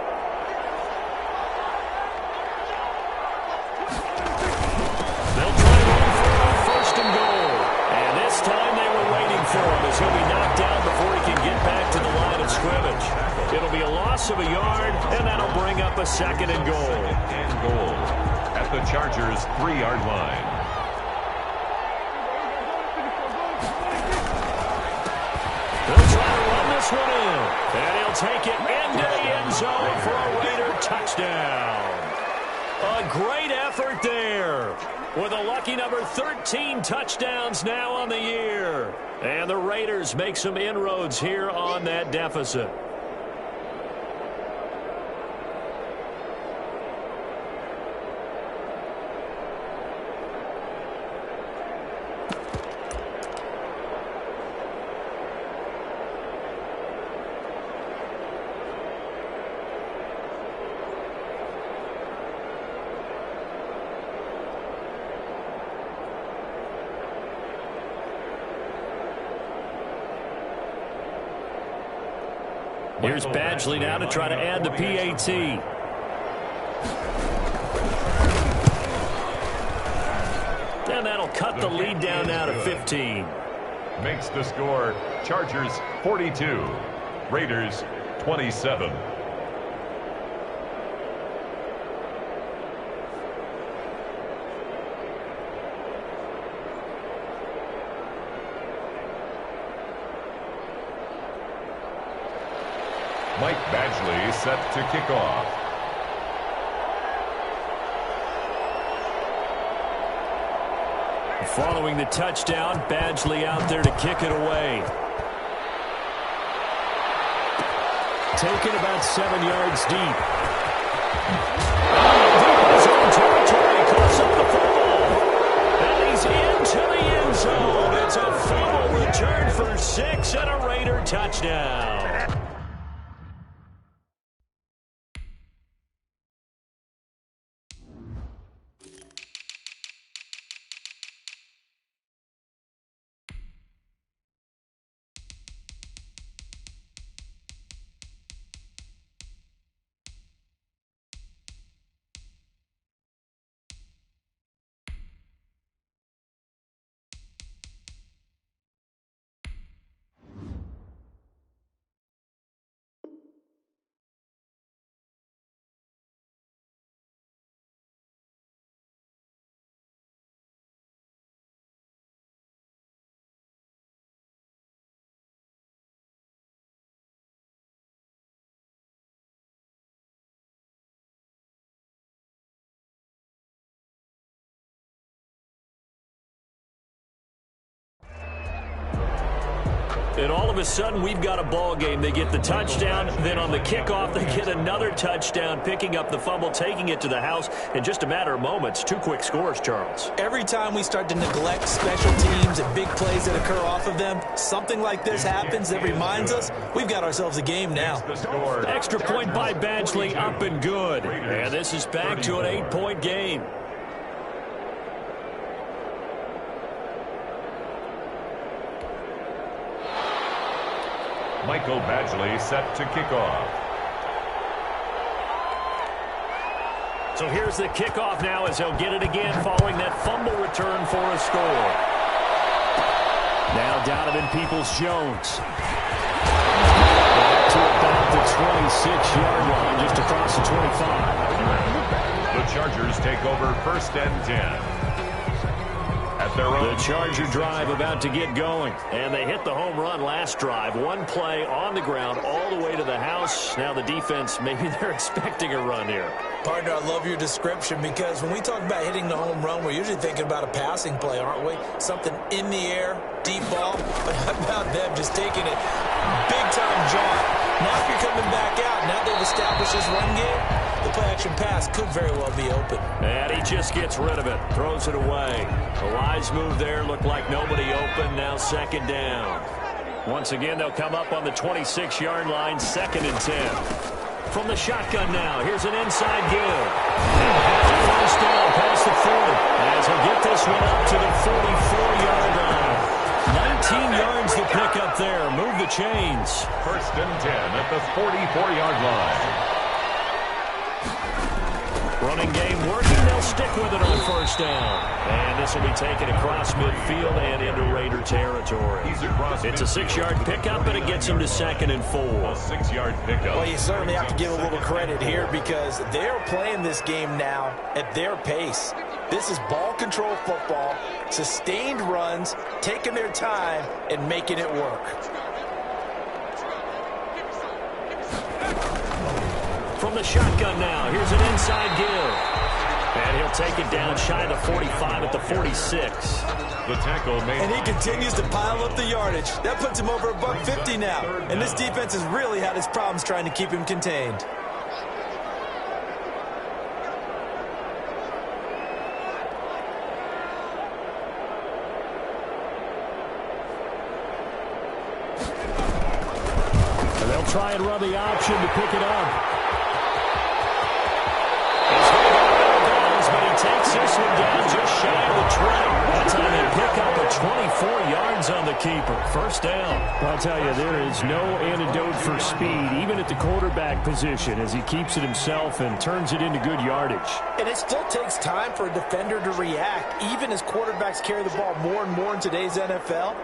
They'll try to run for a 1st and goal. And this time they were waiting for him as he'll be knocked down before he can get back to the line of scrimmage. It'll be a loss of a yard, and that'll bring up a 2nd and goal. 2nd and goal at the Chargers' 3-yard line. They'll try to run this one in, and he'll take it into the end zone for a Raider touchdown. A great effort there with a lucky number 13 touchdowns now on the year. And the Raiders make some inroads here on that deficit. Here's Badgley now to try to add the PAT. And that'll cut the lead down now to 15. Makes the score Chargers 42, Raiders 27. Mike Badgley set to kick off. Following the touchdown, Badgley out there to kick it away. Taken about 7 yards deep. Deep in his own territory, coughs up the football. And he's into the end zone. It's a fumble return for 6 and a Raider touchdown. And all of a sudden, we've got a ball game. They get the touchdown. Then on the kickoff, they get another touchdown, picking up the fumble, taking it to the house in just a matter of moments. 2 quick scores, Charles. Every time we start to neglect special teams and big plays that occur off of them, something like this happens that reminds us we've got ourselves a game now. Extra point by Badgley, up and good. And this is back to an 8-point game. Michael Badgley set to kick off. So here's the kickoff now as he'll get it again following that fumble return for a score. Now Donovan Peoples-Jones. Back to about the 26-yard line, just across the 25. The Chargers take over 1st and 10. The Charger drive about to get going. And they hit the home run last drive. 1 play on the ground all the way to the house. Now the defense, maybe they're expecting a run here. Partner, I love your description because when we talk about hitting the home run, we're usually thinking about a passing play, aren't we? Something in the air, deep ball. But how about them just taking it big-time jaunt? Now if you're coming back out, now they've established this run game, the play-action pass could very well be open. And he just gets rid of it, throws it away. A wise move there, looked like nobody open, now 2nd down. Once again, they'll come up on the 26-yard line, 2nd and 10. From the shotgun now, here's an inside give. And first down past the 40, as he'll get this one up to the 44-yard line. 19 yards to pick up there. Move the chains. 1st and 10 at the 44-yard line. Running game working. They'll stick with it on 1st down. And this will be taken across midfield and into Raider territory. It's a 6-yard pickup, and it gets him to 2nd and 4. A 6-yard pickup. Well, you certainly have to give a little credit here because they're playing this game now at their pace. This is ball control football, sustained runs, taking their time, and making it work. From the shotgun now, here's an inside give. And he'll take it down shy of the 45 at the 46. The tackle made. And he continues to pile up the yardage. That puts him over $150 now. And this defense has really had its problems trying to keep him contained. And they'll try and run the option to pick it up. But he takes this one down just shy of the 20. That time they pick up a 24 yards on on the keeper. First down. I'll tell you, there is no antidote for speed, even at the quarterback position, as he keeps it himself and turns it into good yardage. And it still takes time for a defender to react, even as quarterbacks carry the ball more and more in today's NFL.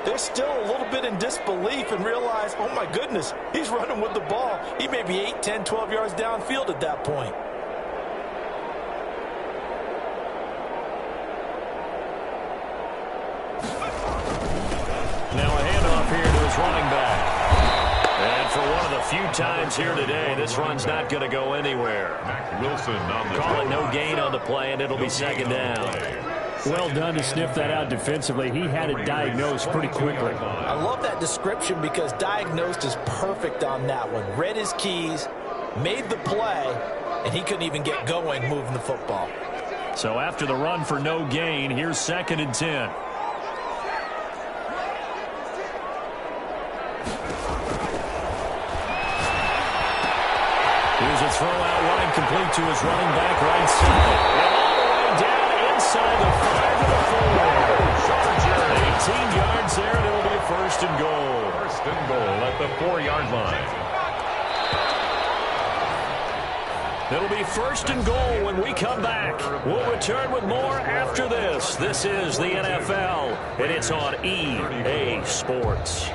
They're still a little bit in disbelief and realize, oh my goodness, he's running with the ball. He may be 8, 10, 12 yards downfield at that point. Now a handoff here to his running back. And for one of the few times here today, this run's not going to go anywhere. Wilson on the Call it no gain on the play, and it'll be second down. Well done to sniff that out defensively. He had it diagnosed pretty quickly. I love that description because diagnosed is perfect on that one. Read his keys, made the play, and he couldn't even get going moving the football. So after the run for no gain, here's 2nd and 10. Here's a throw out wide, complete to his running back right side. And all the way down inside the 5 to the 4. 18 yards there, and it'll be a 1st and goal. 1st and goal at the 4-yard line. It'll be 1st and goal when we come back. We'll return with more after this. This is the NFL, and it's on EA Sports.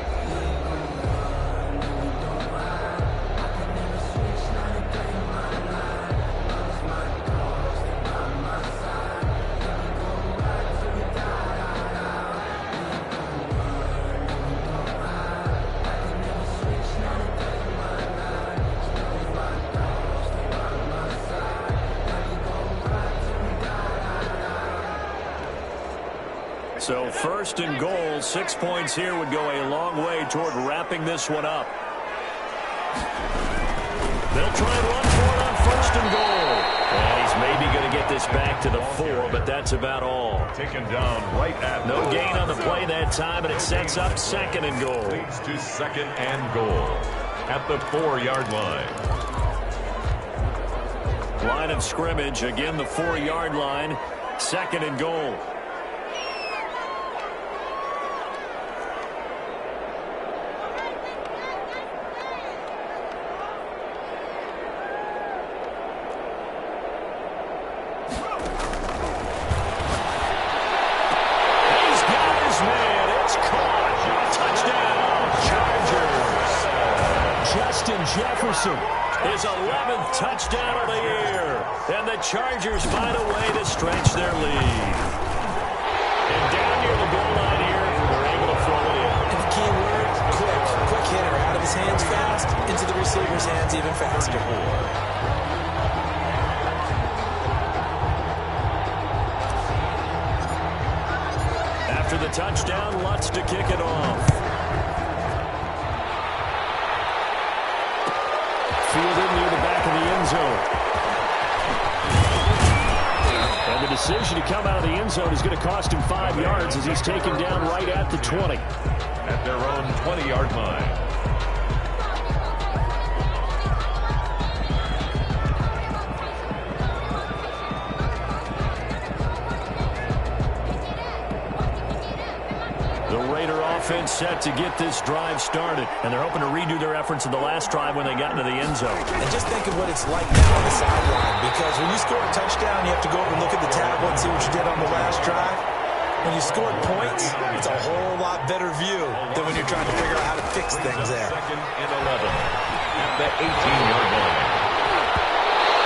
So 1st and goal, 6 points here would go a long way toward wrapping this one up. They'll try and run for it on 1st and goal. And he's maybe going to get this back to the 4, but that's about all. Taken down right at no gain on the play that time, and it sets up 2nd and goal. Leads to 2nd and goal at the 4-yard line. Line of scrimmage, again the 4-yard line, 2nd and goal. Jefferson. His 11th touchdown of the year. And the Chargers find a way to stretch their lead. And down near the goal line here, they're able to throw it in. And the key word, quick. Quick hitter. Out of his hands fast, into the receiver's hands even faster. After the touchdown, Lutz to kick it off. Fielded near the back of the end zone. And the decision to come out of the end zone is going to cost him 5 yards as he's taken down right at the 20. At their own 20-yard line. Offense set to get this drive started, and they're hoping to redo their efforts in the last drive when they got into the end zone. And just think of what it's like now on the sideline, because when you score a touchdown, you have to go over and look at the tablet and see what you did on the last drive. When you scored points, it's a whole lot better view than when you're trying to figure out how to fix things there. 2nd and 11 at the 18-yard line.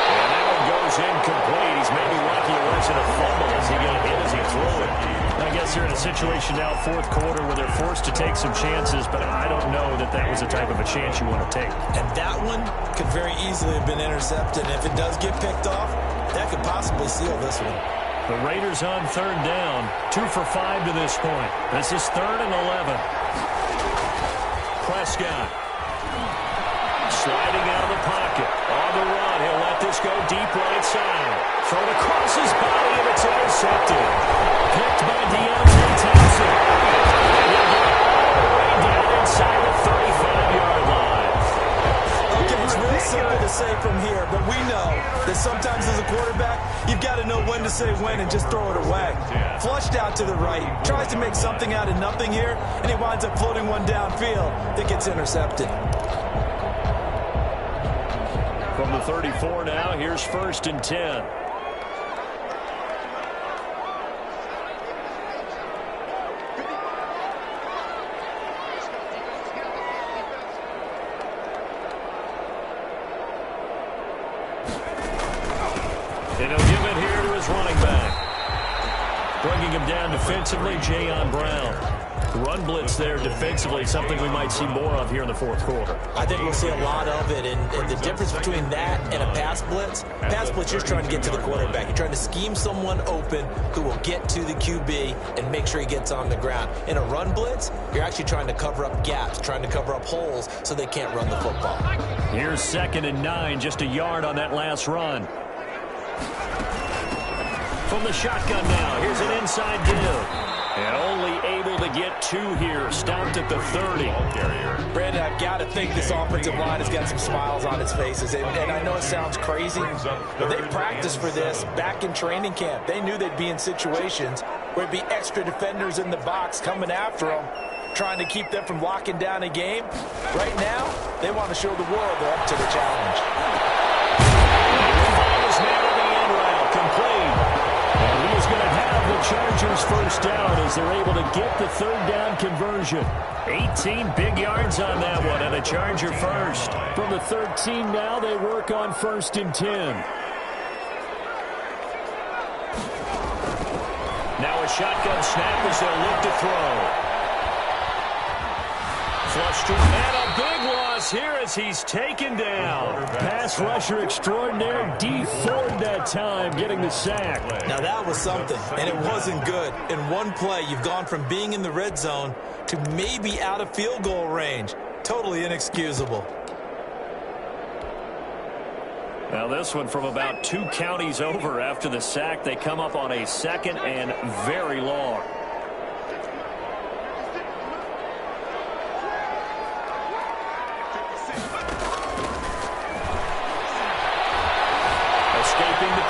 And that one goes incomplete. He's maybe lucky it wasn't a fumble as he got hit as he threw it. I guess they're in a situation now, 4th quarter, where they're forced to take some chances, but I don't know that that was the type of a chance you want to take. And that one could very easily have been intercepted. And if it does get picked off, that could possibly seal this one. The Raiders on 3rd down, 2 for 5 to this point. This is 3rd and 11. Prescott sliding out of the pocket. On the run, he'll let this go deep right side. Thrown across his body, and it's intercepted. Picked by Deontay Thompson. And he'll get all the way down inside the 35-yard line. Okay, it's real simple to say from here, but we know that sometimes as a quarterback, you've got to know when to say when and just throw it away. Flushed out to the right, tries to make something out of nothing here, and he winds up floating one downfield that gets intercepted. From the 34 now, here's 1st and 10. And he'll give it here to his running back. Bringing him down defensively, Jayon Brown. Run blitz there defensively, something we might see more of here in the 4th quarter. I think we'll see a lot of it, and the difference between that and a pass blitz, you're trying to get to the quarterback. You're trying to scheme someone open who will get to the QB and make sure he gets on the ground. In a run blitz, you're actually trying to cover up gaps, trying to cover up holes so they can't run the football. Here's 2nd and 9, just a yard on that last run. From the shotgun now, here's an inside give. And only able to get 2 here, stopped at the 30. Brandon, I've got to think this offensive line has got some smiles on its faces. And I know it sounds crazy, but they practiced for this back in training camp. They knew they'd be in situations where there'd be extra defenders in the box coming after them, trying to keep them from locking down a game. Right now, they want to show the world they're up to the challenge. Complete. And he is going to have the Chargers first down as they're able to get the 3rd down conversion. 18 big yards on that one, and a Charger first. From the 13 now, they work on 1st and 10. Now a shotgun snap as they'll look to throw. Flush to and a big loss here as he's taken down. Pass rusher extraordinaire, D. Ford that time getting the sack. Now that was something, and it wasn't good. In one play, you've gone from being in the red zone to maybe out of field goal range. Totally inexcusable. Now this one from about 2 counties over after the sack. They come up on a 2nd and very long.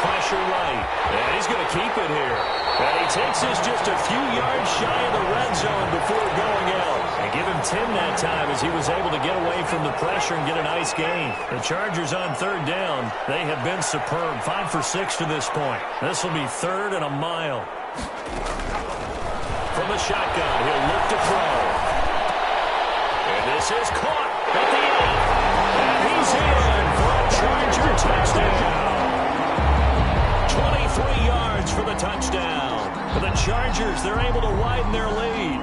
Pressure right, and he's going to keep it here. And he takes this just a few yards shy of the red zone before going out. And give him 10 that time as he was able to get away from the pressure and get a nice gain. The Chargers on 3rd down. They have been superb. 5 for 6 to this point. This will be 3rd and a mile. From the shotgun, he'll look to throw. And this is caught at the end. And he's in for a Charger touchdown. 23 yards for the touchdown. For the Chargers, they're able to widen their lead.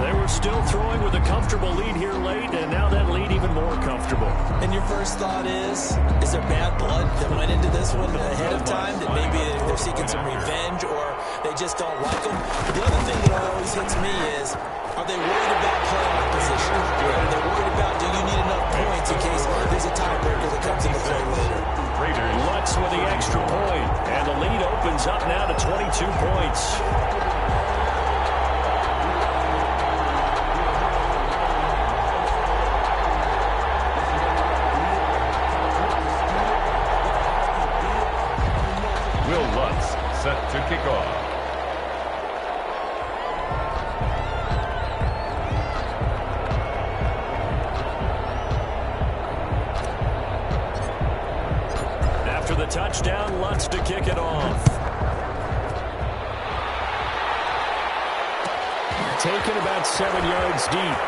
They were still throwing with a comfortable lead here late, and now that lead even more comfortable. And your first thought is there bad blood that went into this one ahead of time, that maybe they're seeking some revenge or they just don't like them? But the other thing that always hits me is, are they worried about playoff position? Are they worried about, do you need enough points in case there's a tiebreaker that comes into play later? Lutz with the extra point, and the lead opens up now to 22 points. Will Lutz set to kick off. Touchdown, Lutz to kick it off. Taken about 7 yards deep.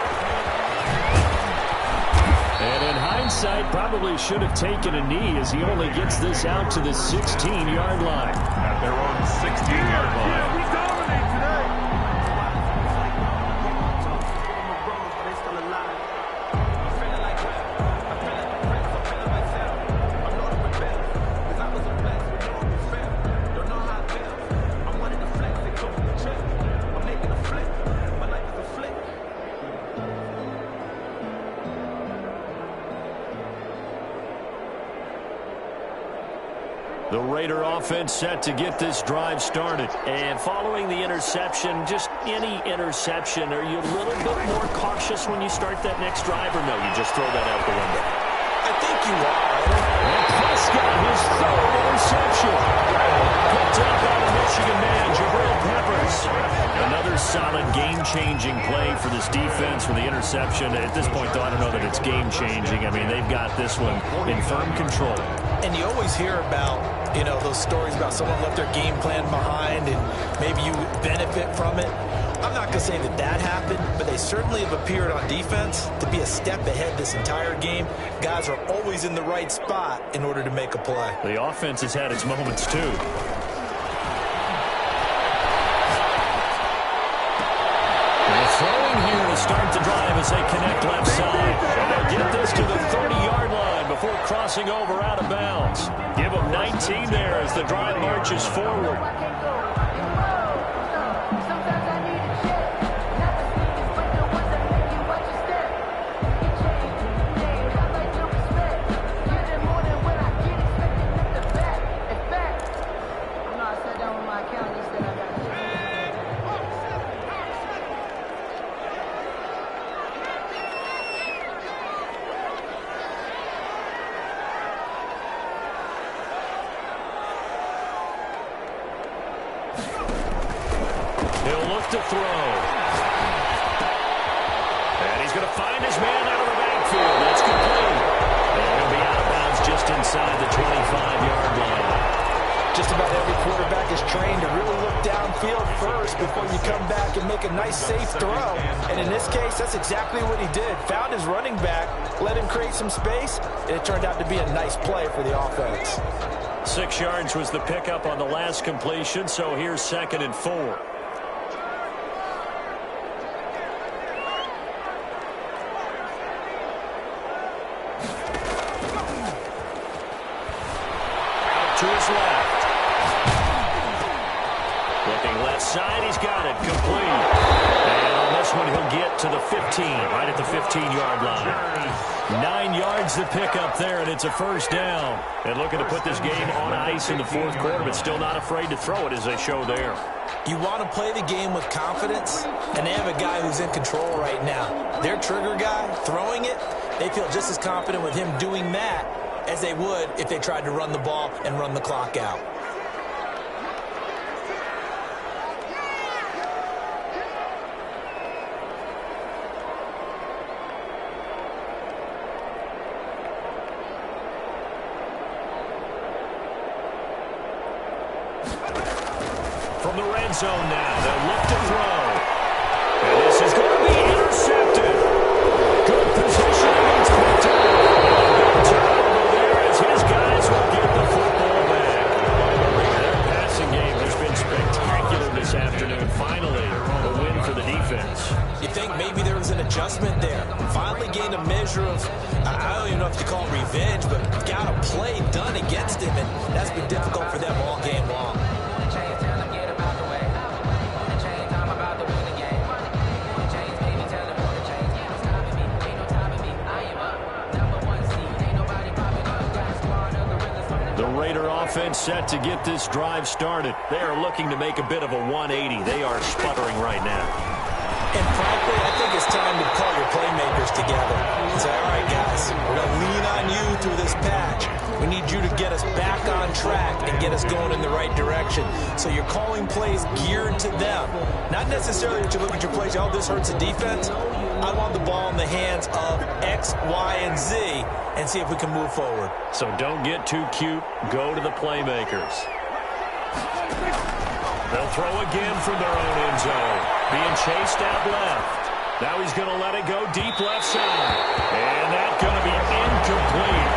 And in hindsight, probably should have taken a knee as he only gets this out to the 16-yard line. At their own 16-yard line. We dominate today. The Raider offense set to get this drive started. And following the interception, just any interception, are you a little bit more cautious when you start that next drive, or no, you just throw that out the window? I think you are. And Prescott, his third interception. Picked up by the Michigan man, Jabril Peppers. Another solid game-changing play for this defense for the interception. At this point, though, I don't know that it's game-changing. I mean, they've got this one in firm control. And you always hear about, those stories about someone left their game plan behind and maybe you benefit from it. I'm not going to say that happened, but they certainly have appeared on defense to be a step ahead this entire game. Guys are always in the right spot in order to make a play. The offense has had its moments, too. Throwing here to start the drive as they connect left side. And they'll get this to the 30-yard line before crossing over out of bounds. Give them 19 there as the drive marches forward. He'll look to throw. And he's going to find his man out of the backfield. That's complete. And he'll be out of bounds just inside the 25-yard line. Just about every quarterback is trained to really look downfield first before you come back and make a nice, safe throw. And in this case, that's exactly what he did. Found his running back, let him create some space, and it turned out to be a nice play for the offense. 6 yards was the pickup on the last completion, so here's 2nd and 4. To his left. Looking left side, he's got it. Complete. And on this one, he'll get to the 15, right at the 15-yard line. 9 yards to pick up there, and it's a first down. And looking to put this game on ice in the fourth quarter, but still not afraid to throw it as they show there. You want to play the game with confidence, and they have a guy who's in control right now. Their trigger guy, throwing it, they feel just as confident with him doing that as they would if they tried to run the ball and run the clock out. From the red zone now, they'll look to throw. And this is going to be intercepted. Good position against the turnover there as his guys will get the football back. Their passing game has been spectacular this afternoon. Finally, a win for the defense. You think maybe there was an adjustment there. Finally gained a measure of, I don't even know if you call it revenge, but got a play done against him, and that's been difficult for them all game long. Raider offense set to get this drive started. They are looking to make a bit of a 180. They are sputtering right now. And frankly, I think it's time to call your playmakers together and say, all right, guys, we're going to lean on you through this patch. We need you to get us back on track and get us going in the right direction. So you're calling plays geared to them. Not necessarily that you look at your plays, oh, this hurts the defense. I want the ball in the hands of X, Y, and Z and see if we can move forward. So don't get too cute. Go to the playmakers. They'll throw again from their own end zone. Being chased out left. Now he's going to let it go deep left side. And that's going to be incomplete.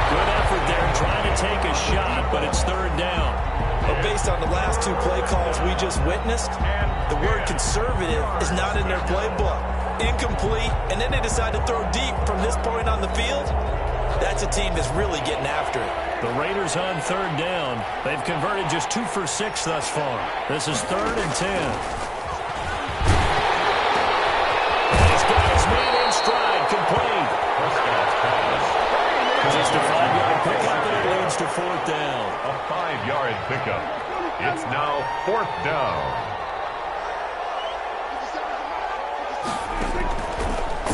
Good effort there trying to take a shot, but it's third down. But based on the last two play calls we just witnessed, the word conservative is not in their playbook. Incomplete, and then they decide to throw deep from this point on the field. That's a team that's really getting after it. The Raiders on third down. They've converted just 2 for 6 thus far. This is 3rd and 10. He's got his man in stride, complete. Just a 5-yard pickup, and it leads to 4th down. A 5-yard pickup. It's now 4th down.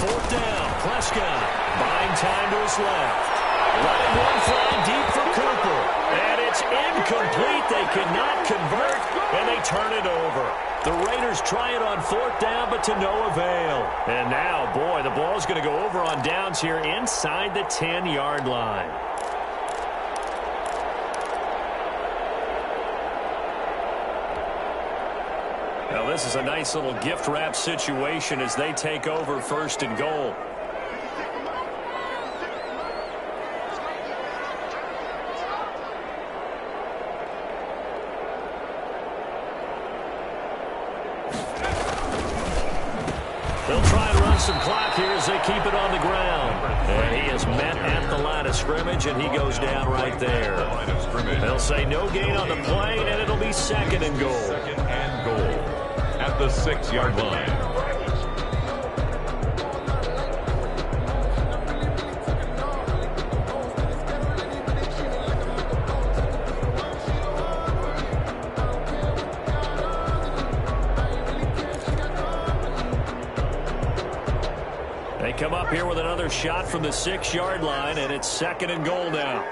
4th down, Prescott buying time to his left. Running one fly deep for Cooper. And it's incomplete. They cannot convert, and they turn it over. The Raiders try it on 4th down, but to no avail. And now, boy, the ball's going to go over on downs here inside the 10-yard line. Now, this is a nice little gift wrap situation as they take over 1st and goal. They'll try and run some clock here as they keep it on the ground. And he is met at the line of scrimmage, and he goes down right there. They'll say no gain on the play, and it'll be 2nd and goal. 2nd and goal at the 6-yard line. They come up here with another shot from the 6-yard line, and it's 2nd and goal now.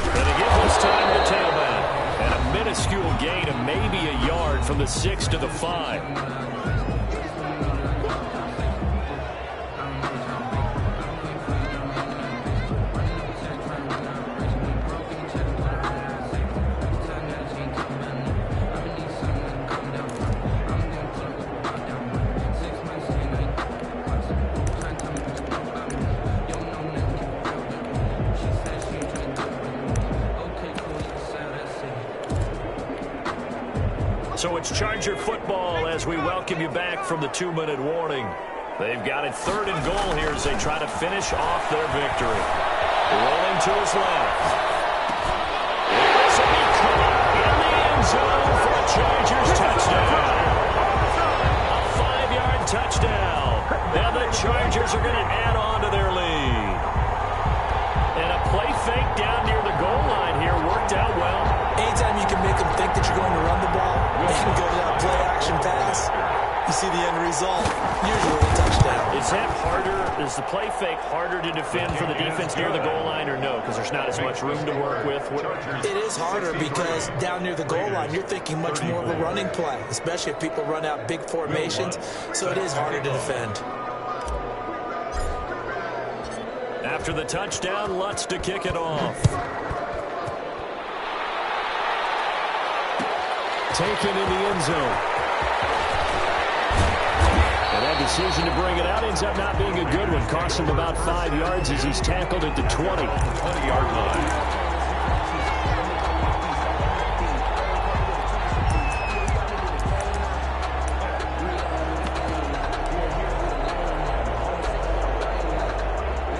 And they give this time to the tailback. And a minuscule gain of maybe a yard from the 6 to the 5. So it's Charger football as we welcome you back from the 2-minute warning. They've got it 3rd and goal here as they try to finish off their victory. Rolling to his left. This will be caught in the end zone for a Chargers touchdown. A 5-yard touchdown. Now the Chargers are going to add on to their lead. And a play fake down near the goal line here worked out well. Anytime you can make them think that you're going to run the ball, they can go to that play-action pass. You see the end result, usually a touchdown. Is that harder? Is the play fake harder to defend for the defense near the goal line or no? Because there's not as much room to work with. It is harder because down near the goal line, you're thinking much more of a running play, especially if people run out big formations. So it is harder to defend. After the touchdown, Lutz to kick it off. Taken in the end zone. And that decision to bring it out ends up not being a good one. Cost him about 5 yards as he's tackled at the 20-yard line.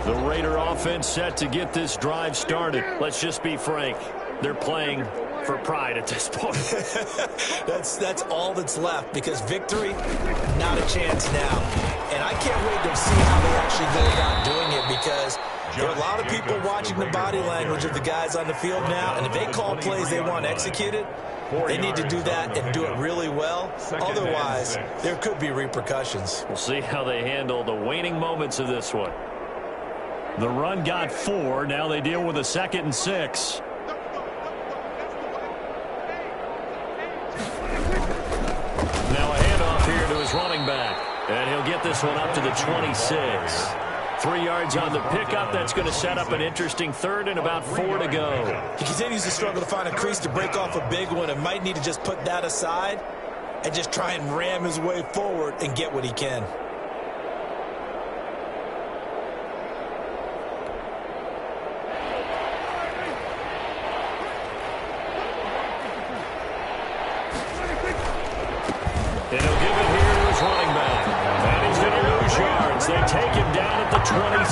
The Raider offense set to get this drive started. Let's just be frank. They're playing for pride at this point. That's all that's left because victory, not a chance now. And I can't wait to see how they actually go about doing it because there are a lot of people watching the body language of the guys on the field now, and if they call plays they want executed, they need to do that and do it really well. Otherwise, there could be repercussions. We'll see how they handle the waning moments of this one. The run got 4. Now they deal with a 2nd and 6. Now a handoff here to his running back. And he'll get this one up to the 26. 3 yards on the pickup. That's going to set up an interesting 3rd and about 4 to go. He continues to struggle to find a crease to break off a big one and might need to just put that aside and just try and ram his way forward and get what he can. And he'll give it here to his running back. And he's going to lose yards. They take him down at the 26.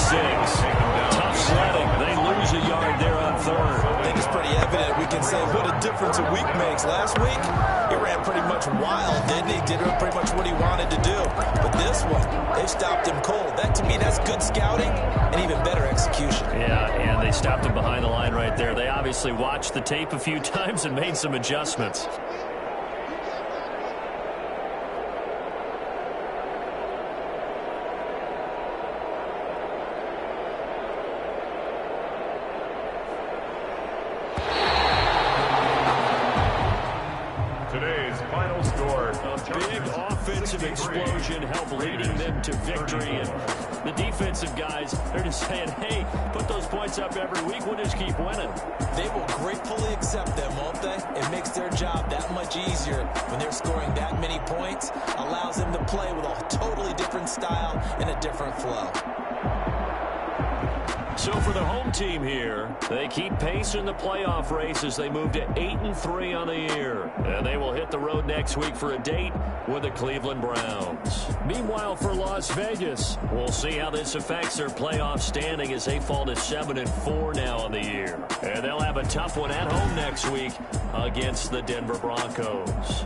Tough sledding. They lose a yard there on 3rd. I think it's pretty evident. We can say what a difference a week makes. Last week, he ran pretty much wild, didn't he? Did pretty much what he wanted to do. But this one, they stopped him cold. That, to me, that's good scouting and even better execution. Yeah, and they stopped him behind the line right there. They obviously watched the tape a few times and made some adjustments. offensive explosion help leading them to victory. And the defensive guys, they're just saying, hey, put those points up every week. We'll just keep winning. They will gratefully accept them, won't they? It makes their job that much easier when they're scoring that many points. Allows them to play with a totally different style and a different flow. So for the home team here, they keep pace in the playoff race as they move to 8-3 on the year. And they will hit the road next week for a date with the Cleveland Browns. Meanwhile, for Las Vegas, we'll see how this affects their playoff standing as they fall to 7-4 now on the year. And they'll have a tough one at home next week against the Denver Broncos.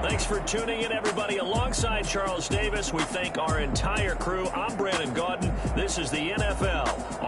Thanks for tuning in, everybody. Alongside Charles Davis, we thank our entire crew. I'm Brandon Gaudin. This is the NFL